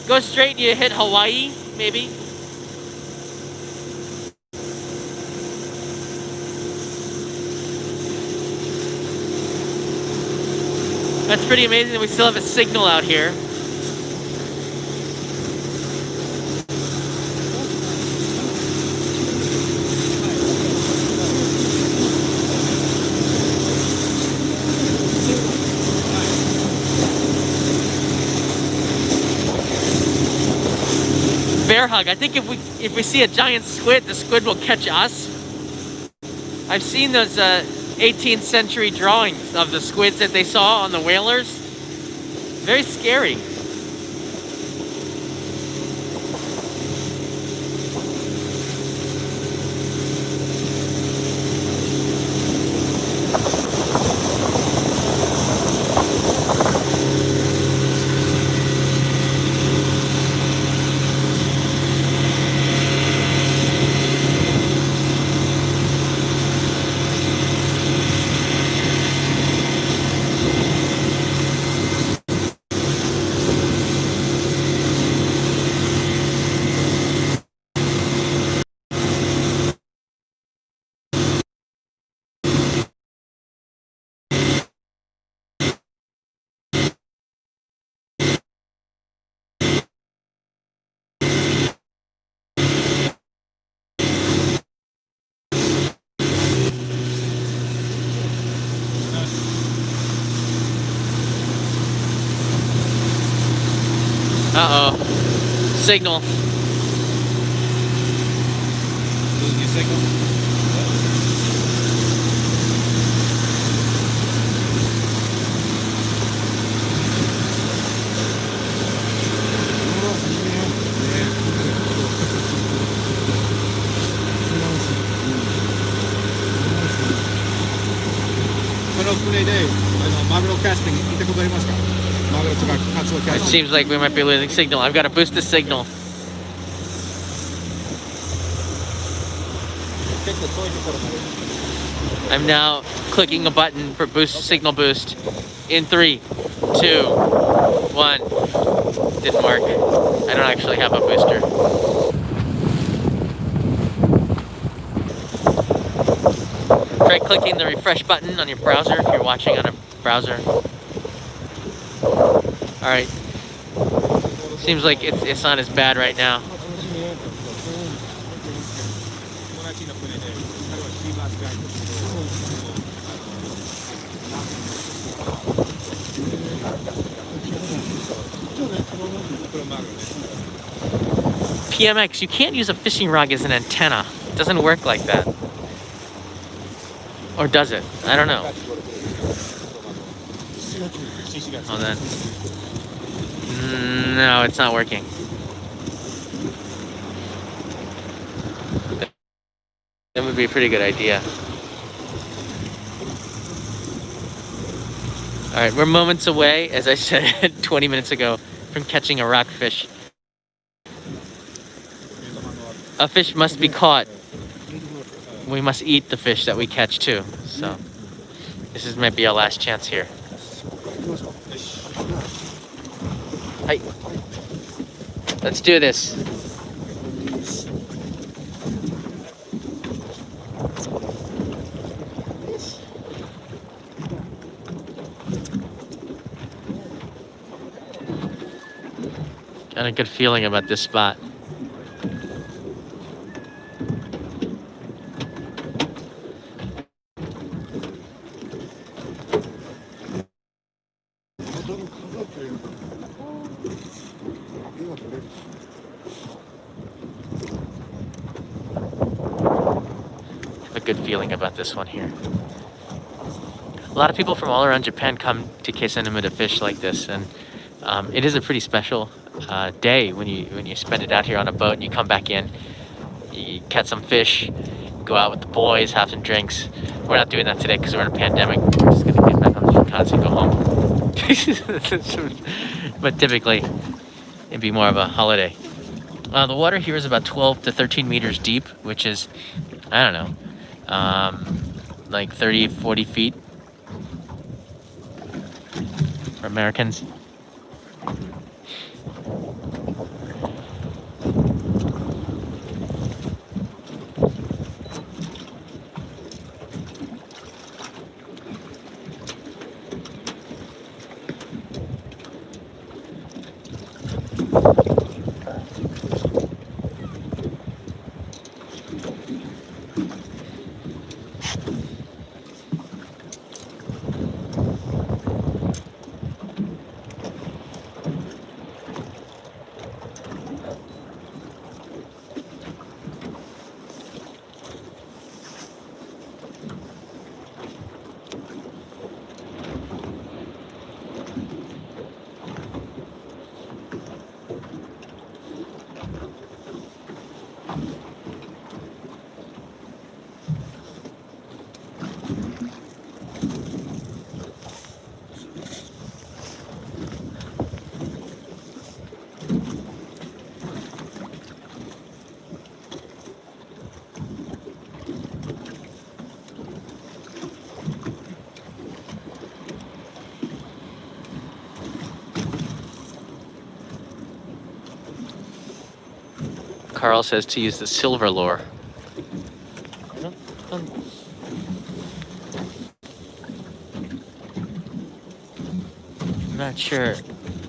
Speaker 1: Go straight and you hit Hawaii, maybe. That's pretty amazing that we still have a signal out here. Bear hug. I think if we see a giant squid, the squid will catch us. I've seen those 18th century drawings of the squids that they saw on the whalers. Very scary. Uh-oh. Signal.
Speaker 2: Losing your signal?
Speaker 1: It seems like we might be losing signal. I've got to boost the signal. I'm now clicking a button for signal boost. In 3, 2, 1. Didn't work. I don't actually have a booster. Try clicking the refresh button on your browser if you're watching on a browser. Alright. Seems like it's not as bad right now. PMX, you can't use a fishing rod as an antenna. It doesn't work like that. Or does it? I don't know. Oh, then. No, it's not working. That would be a pretty good idea. Alright, we're moments away, as I said 20 minutes ago, from catching a rockfish. A fish must be caught. We must eat the fish that we catch too. So this might be our last chance here. Hi. Let's do this. got a good feeling about this spot. Have a good feeling about this one here. A lot of people from all around Japan come to Kesennuma to fish like this, and it is a pretty special day when you spend it out here on a boat and you come back in, you catch some fish, go out with the boys, have some drinks. We're not doing that today because we're in a pandemic. We're just gonna get back on the Shinkansen and go home. But typically, it'd be more of a holiday. The water here is about 12 to 13 meters deep, which is, I don't know, like 30, 40 feet for Americans. Carl says to use the silver lure. I'm not sure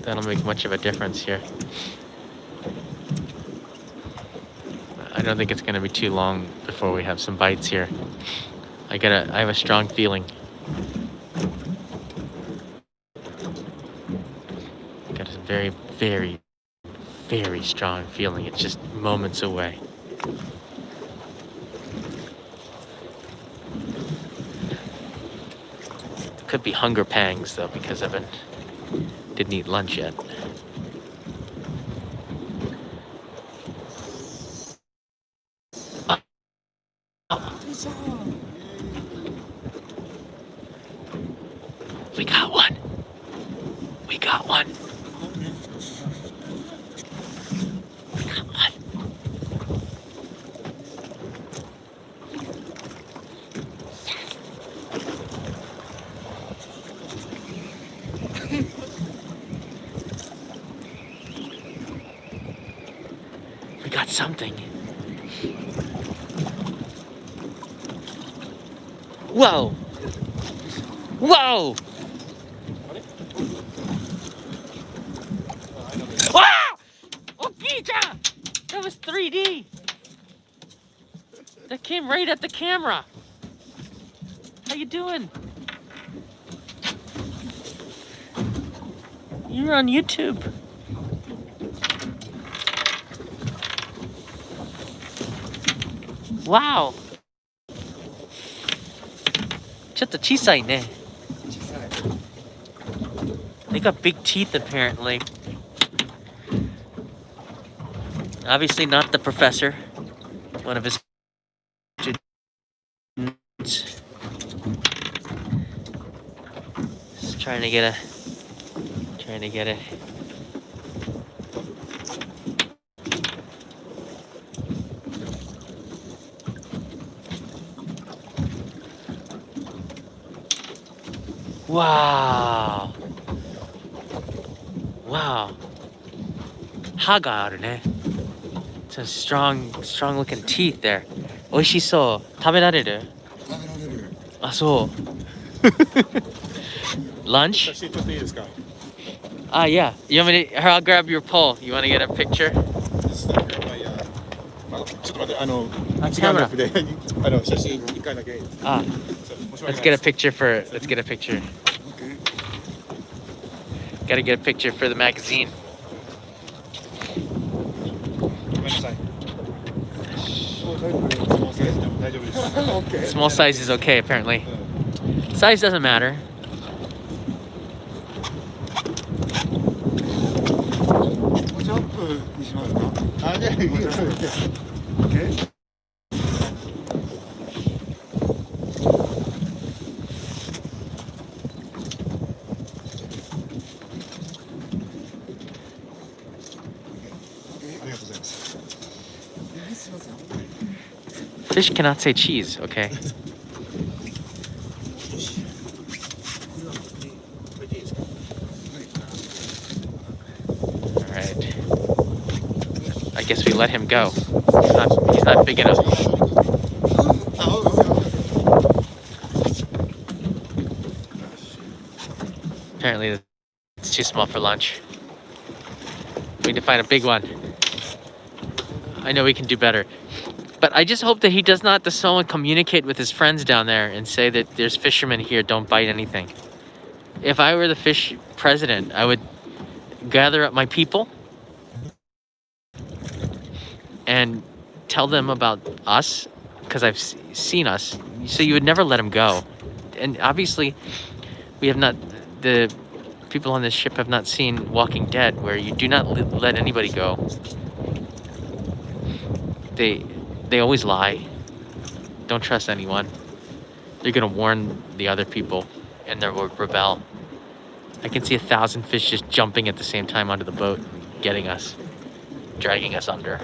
Speaker 1: that'll make much of a difference here. I don't think it's gonna be too long before we have some bites here. I have a strong feeling. Got a very, very, very strong feeling. It's just moments away. Could be hunger pangs though, because didn't eat lunch yet. We got one. We got one. We got one. We got something. Whoa! Whoa! Ah! Oh, Peter! That was 3D. That came right at the camera. How you doing? You're on YouTube. Wow. ちょっと小さいね. They got big teeth apparently. Obviously not the professor. One of his students. Just trying to get it. Wow. Wow. 歯があるね. Some strong looking teeth there. 美味しそう。食べられる?
Speaker 3: 食べられる。
Speaker 1: あ、そう。Lunch?
Speaker 2: 写真撮っていいですか?
Speaker 1: Yeah. You want me to? Here, I'll grab your pole. You want to get a picture?
Speaker 2: Just likeちょっと待って、時間
Speaker 1: camera.
Speaker 2: なくで、写真1回だけ。
Speaker 1: Ah,
Speaker 2: 申し訳
Speaker 1: let's
Speaker 2: ない
Speaker 1: get
Speaker 2: で
Speaker 1: a
Speaker 2: す。
Speaker 1: picture for. Let's get a picture. Gotta get a picture for the magazine.
Speaker 2: ごめんなさい。大丈夫です。
Speaker 1: Small size is okay, apparently. Size doesn't matter.
Speaker 3: ジャンプにしますか？あ、じゃあ、いいです。OK？
Speaker 2: ありがとうございます。
Speaker 1: Fish cannot say cheese, okay? Alright. I guess we let him go. He's not big enough. Apparently it's too small for lunch. We need to find a big one. I know we can do better. But I just hope that he does not someone communicate with his friends down there and say that there's fishermen here, don't bite anything. If I were the fish president, I would gather up my people and tell them about us, because I've seen us. So you would never let him go. And obviously, we have not, the people on this ship have not seen Walking Dead, where you do not let anybody go. They always lie. Don't trust anyone. They're gonna warn the other people and they'll rebel. I can see 1,000 fish just jumping at the same time onto the boat, getting us, dragging us under.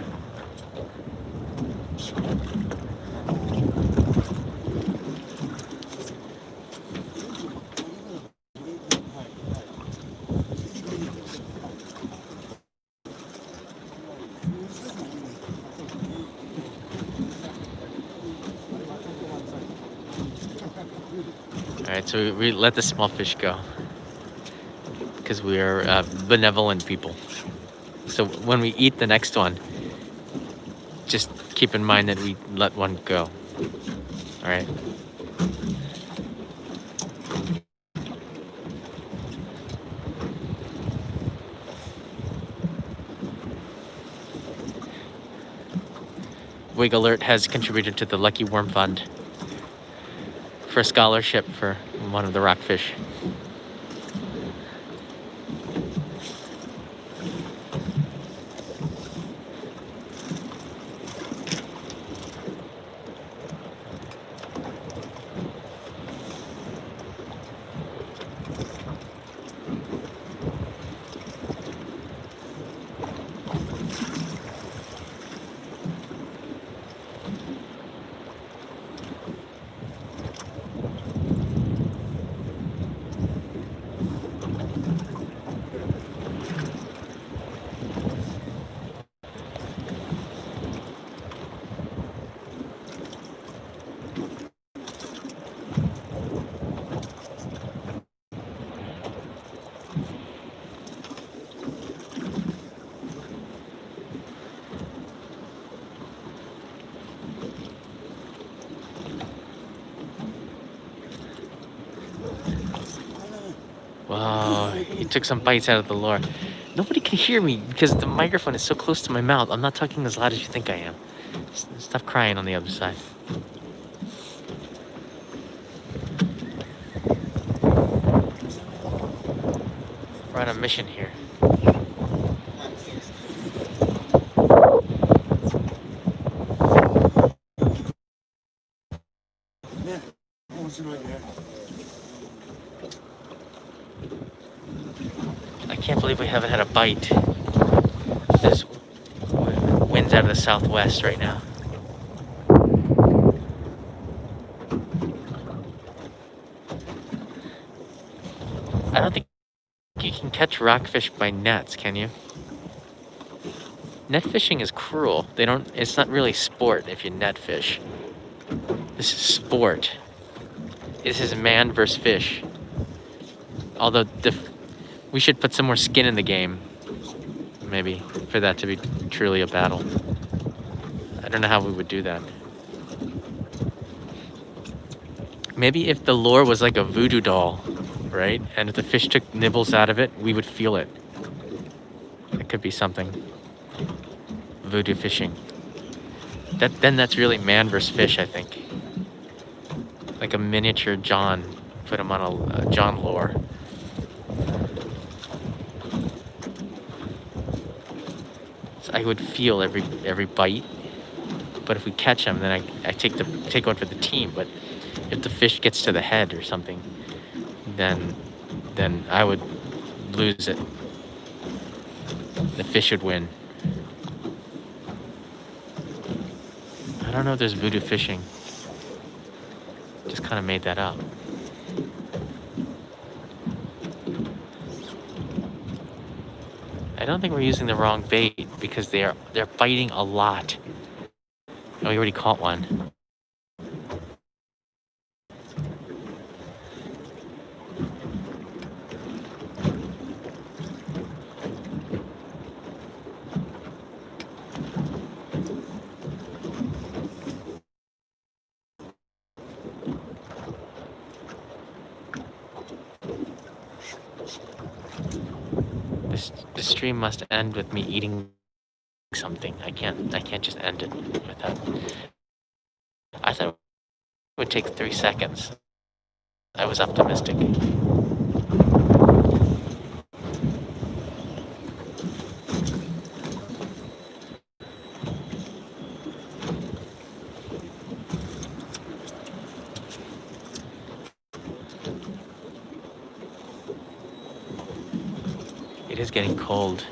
Speaker 1: All right, so we let the small fish go because we are benevolent people. So when we eat the next one, just keep in mind that we let one go. All right. Wig Alert has contributed to the Lucky Worm Fund for a scholarship for one of the rockfish. Wow, he took some bites out of the lure. Nobody can hear me because the microphone is so close to my mouth. I'm not talking as loud as you think I am. Stop crying on the other side. We're on a mission here. I can't believe we haven't had a bite. There's winds out of the southwest right now. I don't think you can catch rockfish by nets, can you? Net fishing is cruel. It's not really sport if you net fish. This is sport. This is man versus fish. Although We should put some more skin in the game, maybe, for that to be truly a battle. I don't know how we would do that. Maybe if the lure was like a voodoo doll, right? And if the fish took nibbles out of it, we would feel it. That could be something. Voodoo fishing. Then that's really man versus fish, I think. Like a miniature John. Put him on a John lure. So I would feel every bite. But if we catch him, then I take one for the team. But if the fish gets to the head or something, then I would lose it. The fish would win. I don't know if there's voodoo fishing. Just kind of made that up. I don't think we're using the wrong bait because they're biting a lot. Oh, we already caught one. This stream must end with me eating something. I can't just end it with that. I thought it would take 3 seconds. I was optimistic. It is getting cold.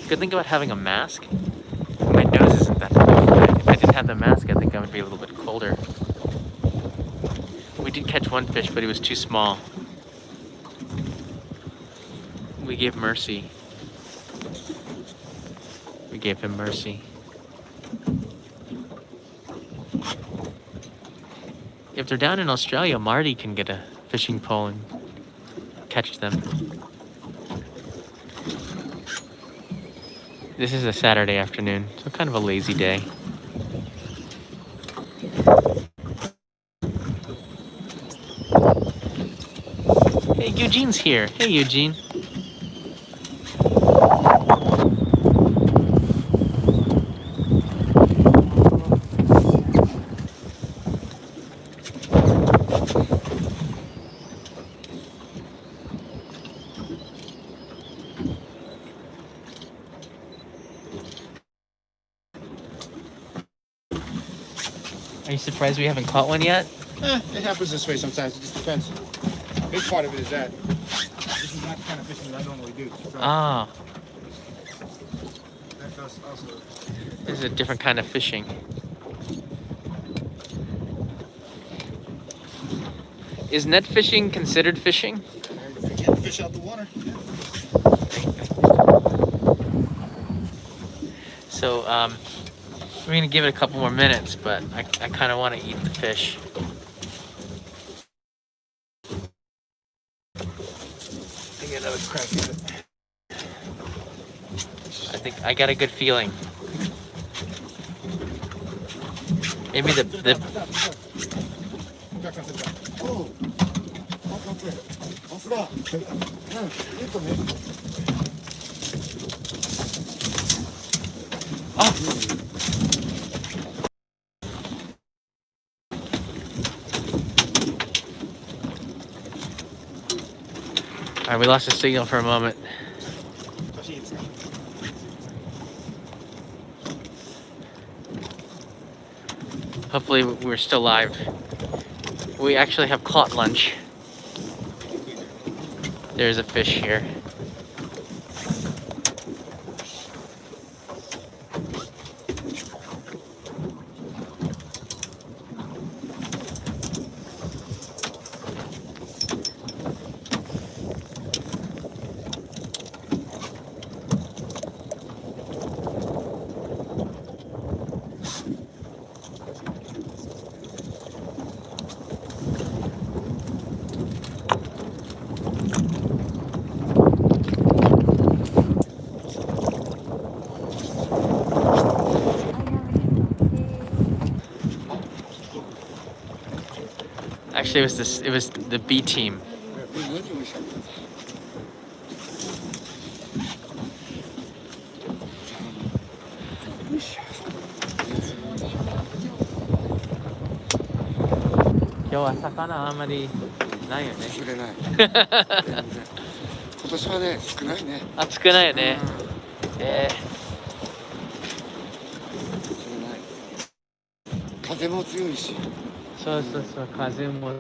Speaker 1: Good thing about having a mask, my nose isn't that cold. If I didn't have the mask, I think I would be a little bit colder. We did catch one fish, but he was too small. We gave mercy. We gave him mercy. If they're down in Australia, Marty can get a fishing pole and catch them. This is a Saturday afternoon, so kind of a lazy day. Hey, Eugene's here. Hey, Eugene. Are you surprised we haven't caught one yet?
Speaker 2: It happens this way sometimes. It just depends. A big part of it is that this is not the kind of fishing that I normally do. So
Speaker 1: Ah,
Speaker 2: that does also.
Speaker 1: this is a different kind of fishing. Is net fishing considered fishing?
Speaker 2: If you get the fish out the water. Yeah.
Speaker 1: So, we're gonna give it a couple more minutes, but I kind of want to eat the fish.
Speaker 2: Take another crack at it.
Speaker 1: I think I got a good feeling. Maybe the
Speaker 3: Oh, okay. Afra.
Speaker 1: All right, we lost the signal for a moment. Hopefully we're still live. We actually have caught lunch. There's a fish here. Actually, it was the B team.
Speaker 3: 何美味しかったんですか？よいしょ。
Speaker 1: 今日は魚あんまりないよね。
Speaker 3: 釣れない。全然。今年はね、少ないね。
Speaker 1: あ、少ないよね。
Speaker 3: 釣れない。風も強いし。
Speaker 1: そうそうそう、風も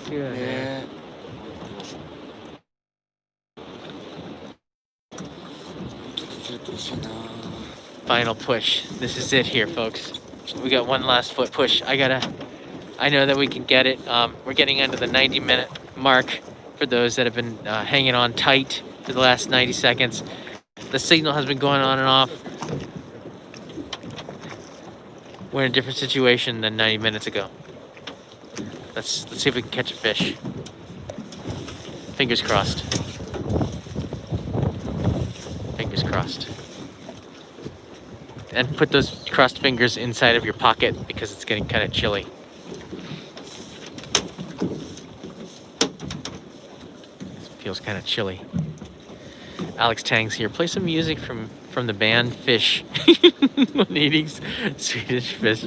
Speaker 1: 強いよね。
Speaker 3: ね。ちょっと釣れてほしいな。
Speaker 1: Final push. This is it here, folks. We got one last foot push. I know that we can get it. We're getting under the 90-minute mark for those that have been hanging on tight for the last 90 seconds. The signal has been going on and off. We're in a different situation than 90 minutes ago. Let's see if we can catch a fish. Fingers crossed. Fingers crossed. And put those crossed fingers inside of your pocket because it's getting kind of chilly. It feels kind of chilly. Alex Tang's here. Play some music from the band Fish when eating Swedish fish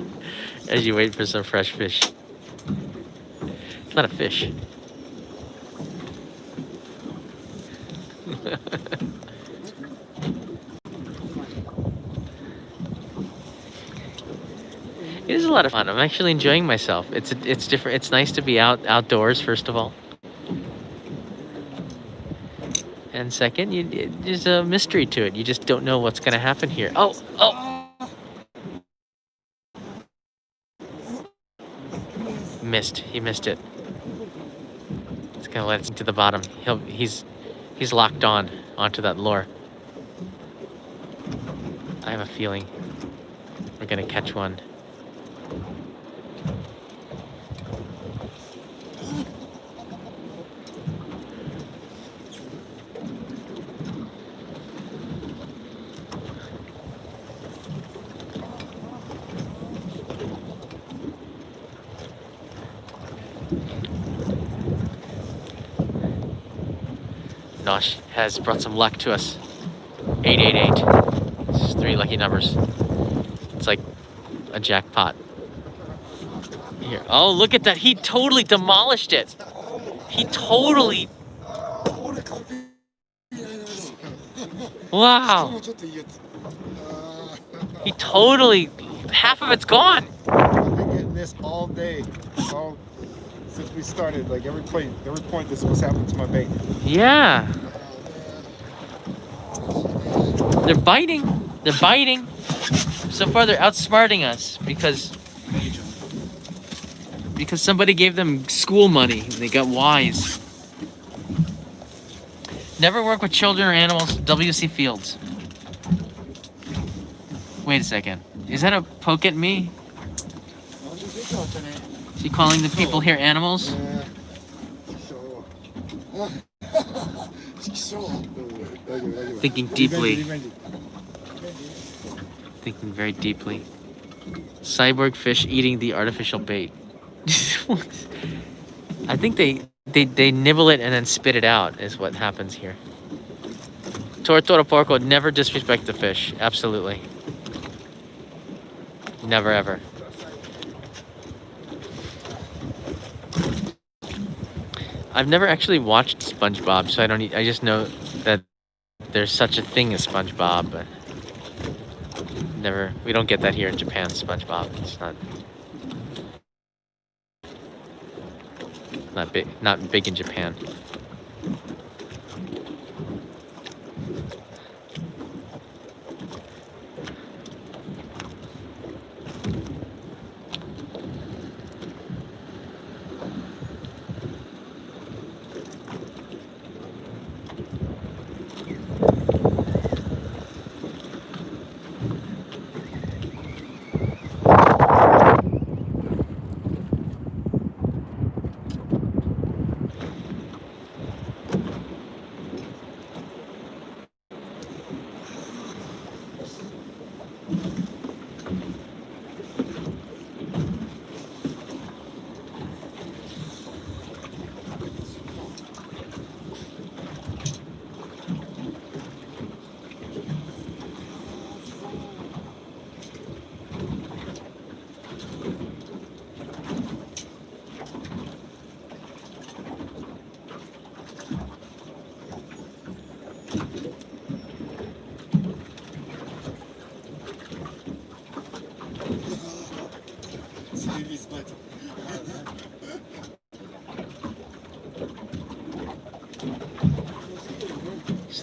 Speaker 1: as you wait for some fresh fish. It's not a fish. It is a lot of fun. I'm actually enjoying myself. It's different. It's nice to be outdoors, first of all. And second, there's a mystery to it. You just don't know what's going to happen here. Oh! Missed. He missed it. It's going to let it sink to the bottom. He's locked onto that lure. I have a feeling we're going to catch one. Nosh has brought some luck to us. 888. This is 3 lucky numbers. It's like a jackpot. Here. Oh, look at that. He totally demolished it. He totally... Wow. He totally... Half of it's gone.
Speaker 2: I've been getting this all day. Since we started, like every point this was happening to my bait.
Speaker 1: Yeah. They're biting. They're biting. So far, they're outsmarting us because somebody gave them school money. They got wise. Never work with children or animals. W.C. Fields. Wait a second. Is that a poke at me? Is he calling the people here animals? Thinking deeply. Thinking very deeply. Cyborg fish eating the artificial bait. I think they nibble it and then spit it out is what happens here. Tortoro porco, never disrespect the fish. Absolutely. Never ever. I've never actually watched SpongeBob, so I just know that there's such a thing as SpongeBob, but we don't get that here in Japan, SpongeBob. It's not big in Japan.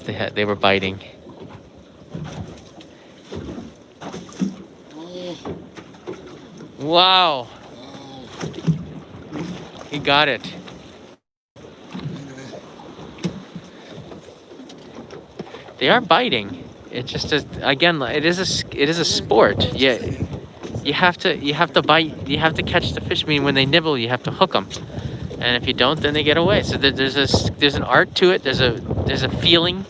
Speaker 1: So they were biting. Wow, he got it. They are biting. It just is, again, it is a sport. Yeah, you have to bite. You have to catch the fish. I mean, when they nibble, you have to hook them. And if you don't, then they get away. So there's an art to it. There's a feeling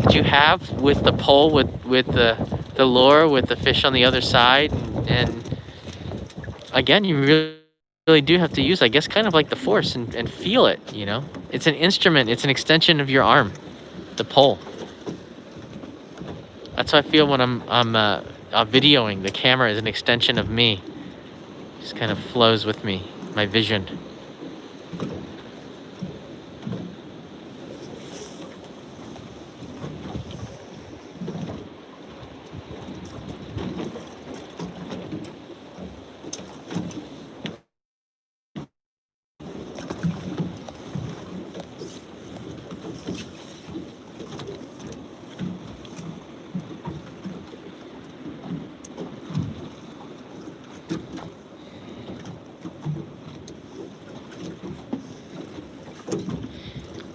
Speaker 1: that you have with the pole, with the lure, with the fish on the other side, and again, you really do have to use, I guess, kind of like the force and feel it. You know, it's an instrument. It's an extension of your arm, the pole. That's how I feel when I'm videoing. The camera is an extension of me. Just kind of flows with me, my vision.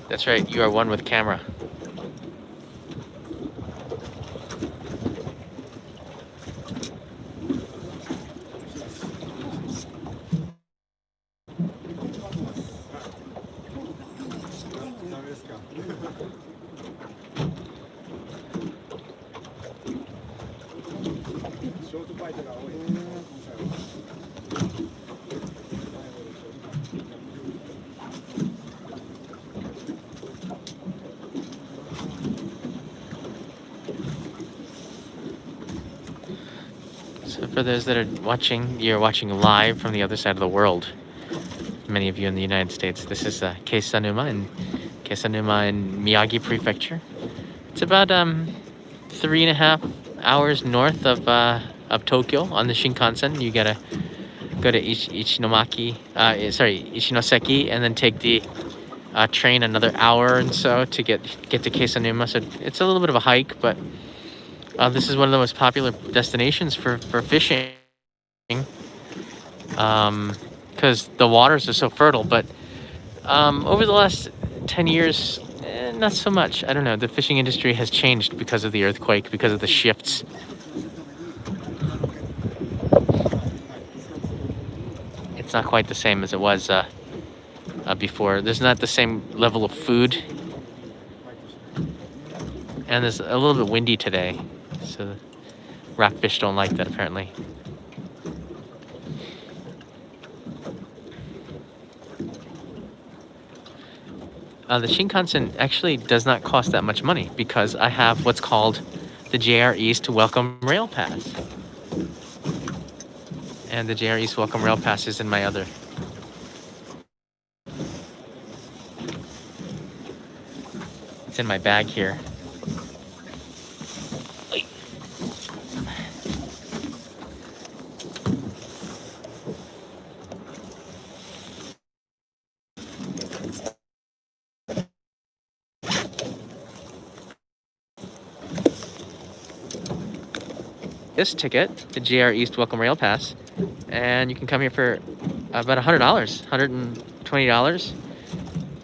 Speaker 1: That's right, you are one with camera. So for those that are watching, you're watching live from the other side of the world. Many of you in the United States. This is Kesennuma in Miyagi Prefecture. It's about 3.5 hours north of Tokyo on the Shinkansen. You gotta go to Ichinoseki, and then take the train another hour and so to get to Kesennuma. So it's a little bit of a hike, but this is one of the most popular destinations for fishing, because the waters are so fertile. But over the last 10 years, not so much. I don't know. The fishing industry has changed because of the earthquake, because of the shifts. It's not quite the same as it was before. There's not the same level of food. And there's a little bit windy today. So rockfish don't like that, apparently. The Shinkansen actually does not cost that much money because I have what's called the JR East Welcome Rail Pass. And the JR East Welcome Rail Pass is in my other. It's in my bag here. This ticket, the JR East Welcome Rail Pass, and you can come here for about $100, $120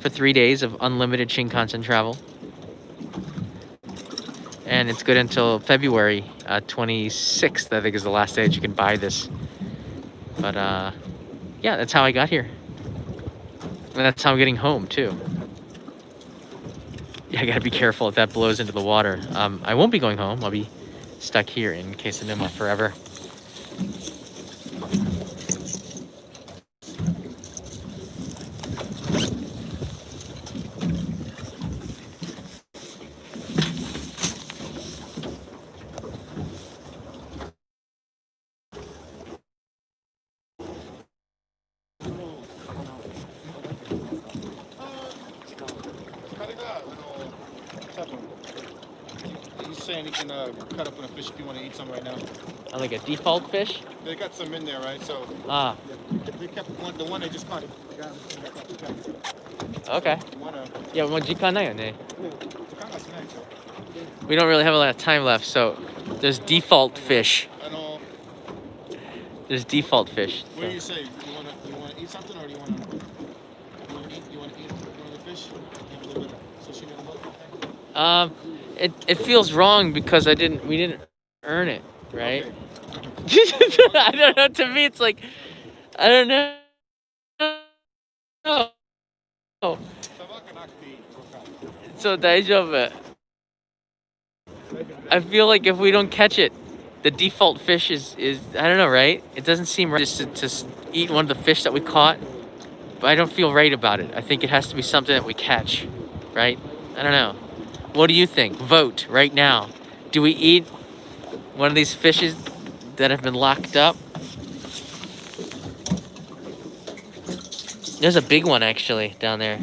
Speaker 1: for 3 days of unlimited Shinkansen travel. And it's good until February 26th, I think, is the last day that you can buy this. But yeah, that's how I got here. And that's how I'm getting home too. Yeah, I gotta be careful if that blows into the water. I won't be going home. I'll be stuck here in Kesennuma forever.
Speaker 2: He's saying he can cut up on a fish if you want to eat some right now.
Speaker 1: Like a default fish?
Speaker 2: They got some in there, right? So they kept the one they just caught.
Speaker 1: Okay. Yeah, もう時間ないよね。
Speaker 2: 時間がしない。
Speaker 1: We don't really have a lot of time left, so there's default fish. There's default fish.
Speaker 2: What do you say? You want to eat something, or do you want to eat one of the fish? Have a little bit of sashimi on both?
Speaker 1: It feels wrong because we didn't earn it, right?
Speaker 2: Okay.
Speaker 1: I don't know. To me, it's like, I don't know. So 大丈夫. I feel like if we don't catch it, the default fish is I don't know, right? It doesn't seem right just to eat one of the fish that we caught, but I don't feel right about it. I think it has to be something that we catch, right? I don't know. What do you think? Vote right now. Do we eat one of these fishes that have been locked up? There's a big one actually down there.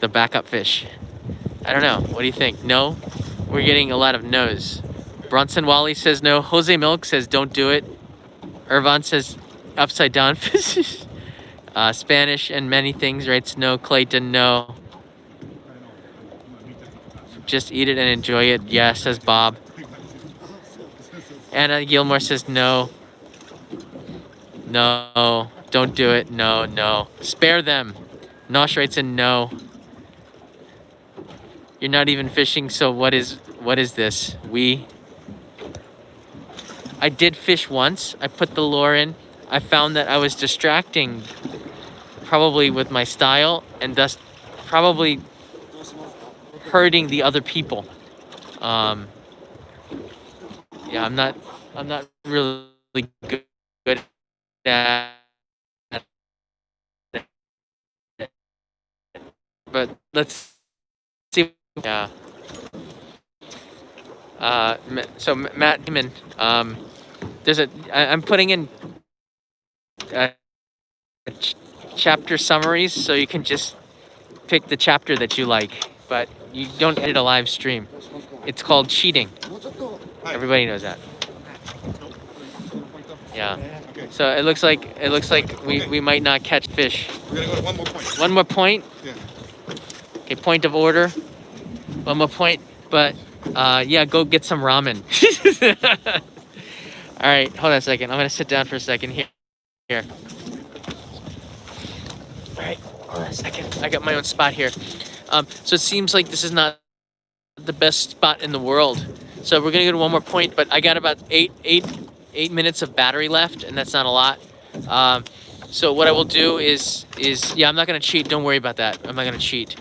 Speaker 1: The backup fish. I don't know. What do you think? No? We're getting a lot of no's. Bronson Wally says no. Jose Milk says don't do it. Irvan says upside down fish. Spanish and many things writes no. Clayton, no. Just eat it and enjoy it. Yeah, says Bob. Anna Gilmore says no. No. Don't do it. No, no. Spare them. Nosh writes in no. You're not even fishing, so what is this? I did fish once. I put the lure in. I found that I was distracting probably with my style and thus probably hurting the other people. Yeah, I'm not really good at it. But let's see. Yeah. So Matt Damon, I'm putting in chapter summaries so you can just pick the chapter that you like, but you don't edit a live stream. It's called cheating. Everybody knows that. Yeah.
Speaker 2: Okay.
Speaker 1: So it looks like we might not catch fish.
Speaker 2: We're gonna go to one more point.
Speaker 1: One more point.
Speaker 2: Yeah.
Speaker 1: Okay, point of order. One more point, but yeah, go get some ramen. All right, hold on a second. I'm gonna sit down for a second here. All right, hold on a second. I got my own spot here. So it seems like this is not the best spot in the world. So we're gonna go to one more point, but I got about eight minutes of battery left, and that's not a lot. So what I will do is yeah, I'm not gonna cheat. Don't worry about that. I'm not gonna cheat.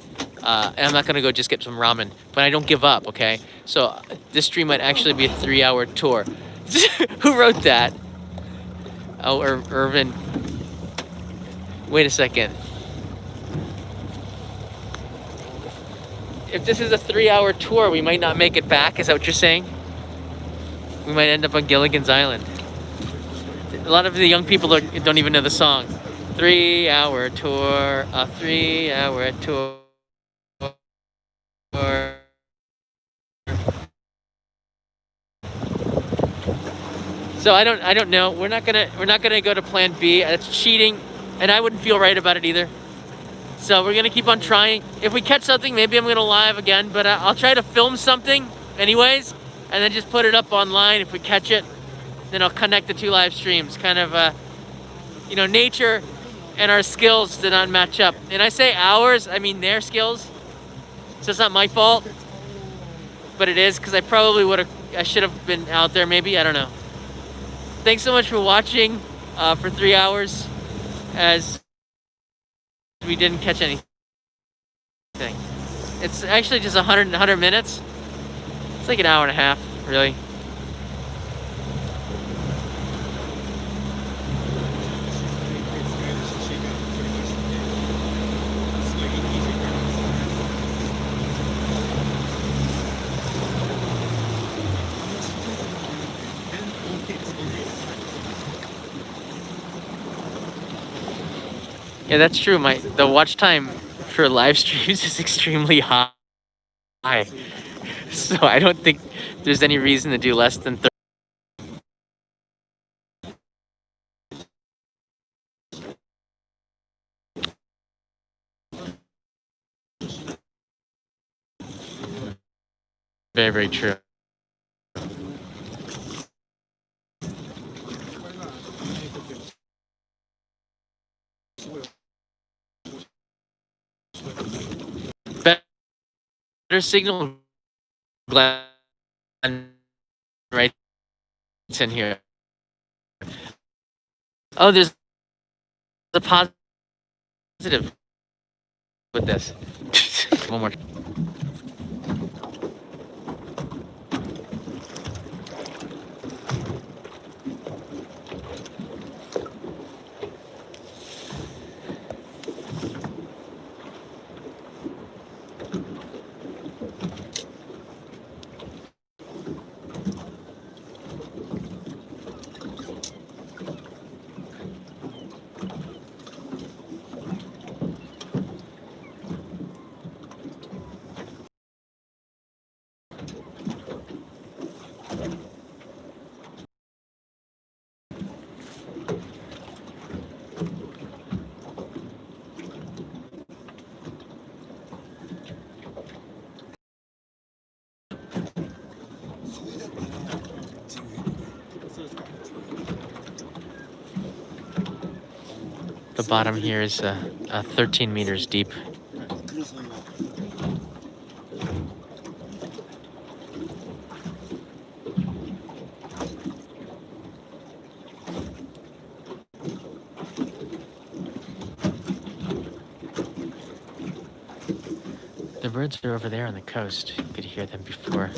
Speaker 1: And I'm not gonna go just get some ramen, but I don't give up, okay? So this stream might actually be a 3-hour tour. Who wrote that? Oh, Irvin. Wait a second. If this is a 3-hour tour, we might not make it back. Is that what you're saying? We might end up on Gilligan's Island. A lot of the young people don't even know the song. 3-hour tour, a 3-hour tour. So I don't know. We're not gonna go to Plan B. That's cheating, and I wouldn't feel right about it either. So we're gonna keep on trying. If we catch something, maybe I'm gonna live again. But I'll try to film something, anyways, and then just put it up online. If we catch it, then I'll connect the two live streams. Kind of, nature and our skills did not match up. And I say ours, I mean their skills. So it's not my fault, but it is because I should have been out there. Maybe, I don't know. Thanks so much for watching for 3 hours as we didn't catch anything. It's actually just 100 minutes. It's like an hour and a half, really. Yeah, that's true. The watch time for live streams is extremely high. So I don't think there's any reason to do less than 30. Very, very true. Better signal, Glenn, right in here. Oh, there's a positive with this. One more. The bottom here is 13 meters deep. The birds are over there on the coast. You could hear them before.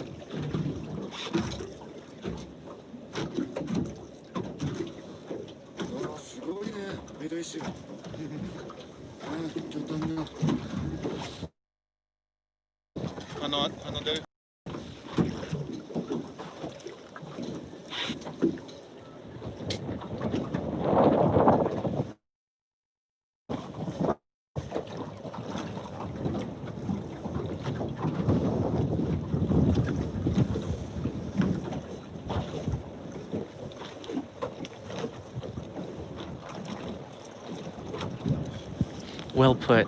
Speaker 1: Well put.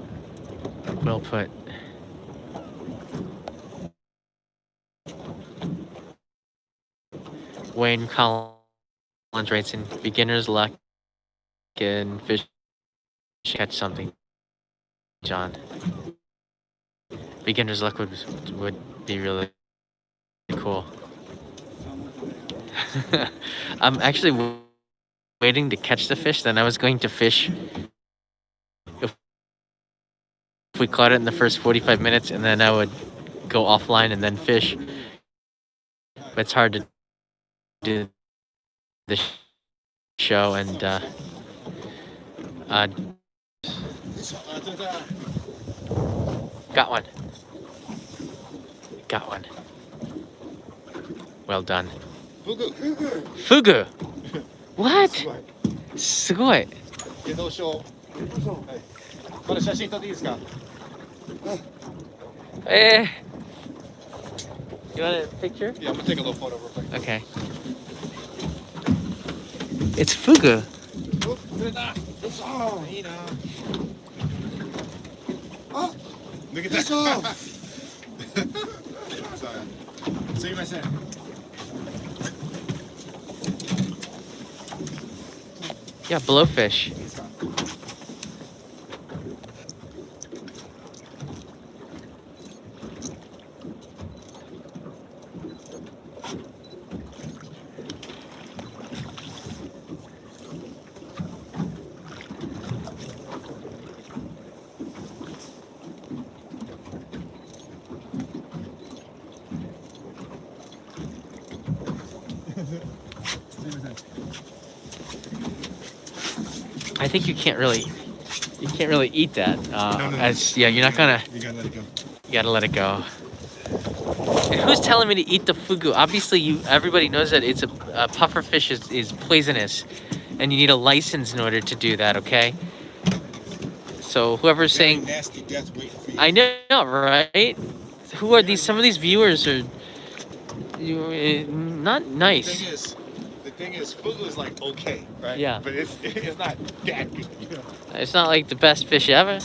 Speaker 1: Well put. Wayne Collins writes in, beginner's luck in fish catch something, John. Beginner's luck would be really cool. I'm actually waiting to catch the fish, then I was going to fish if we caught it in the first 45 minutes, and then I would go offline and then fish. But it's hard to do the show and got one. Got one. Well done. Fugu. What? すごい。
Speaker 2: 移動証。はい。これ写真撮っていいですか？
Speaker 1: You want a picture?
Speaker 2: Yeah, I'm gonna take a little photo real quick.
Speaker 1: Okay. It's fugu.
Speaker 2: 釣れた。いいな。
Speaker 3: あ、
Speaker 2: 抜けた。
Speaker 3: よいしょ。
Speaker 2: すいません。
Speaker 1: Yeah, blowfish. I think you can't really eat that.
Speaker 2: No.
Speaker 1: As yeah, you're not gonna.
Speaker 2: You gotta let it go.
Speaker 1: You gotta let it go. And who's telling me to eat the fugu? Obviously, everybody knows that it's a puffer fish is poisonous, and you need a license in order to do that. Okay. So whoever's saying,
Speaker 2: Nasty death waiting for you.
Speaker 1: I know, right? Who are these? Some of these viewers are not nice.
Speaker 2: The thing is, Fugu is like okay, right?
Speaker 1: Yeah.
Speaker 2: But it's not that good, you know.
Speaker 1: It's not like the best fish ever.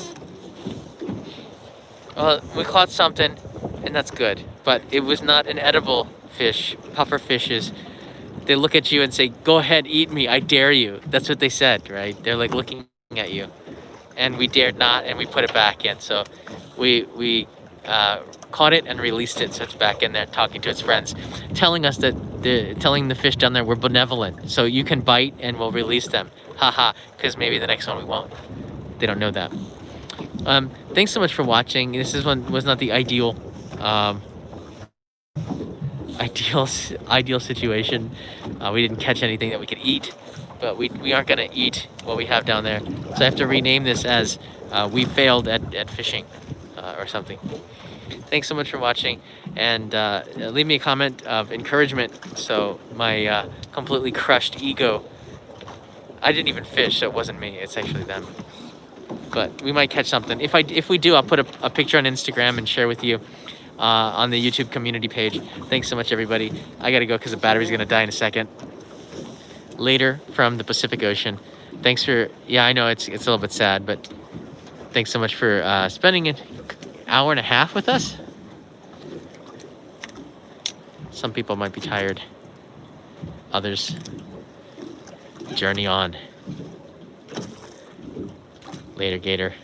Speaker 1: Well, we caught something, and that's good. But it was not an edible fish. Puffer fishes, they look at you and say, "Go ahead, eat me. I dare you." That's what they said, right? They're like looking at you, and we dared not, and we put it back in. So we caught it and released it, so it's back in there talking to its friends, telling us that telling the fish down there we're benevolent, so you can bite and we'll release them. Haha, because maybe the next one we won't. They don't know that. Thanks so much for watching. This was not the ideal ideal situation. We didn't catch anything that we could eat, but we aren't gonna eat what we have down there. So I have to rename this as we failed at fishing or something. Thanks so much for watching, and leave me a comment of encouragement. So my completely crushed ego. I didn't even fish, so it wasn't me. It's actually them. But we might catch something. If we do, I'll put a picture on Instagram and share with you on the YouTube community page. Thanks so much, everybody. I gotta go because the battery's gonna die in a second. Later from the Pacific Ocean. Thanks for, yeah, I know it's a little bit sad, but thanks so much for spending an hour and a half with us. Some people might be tired. Others journey on. Later, Gator.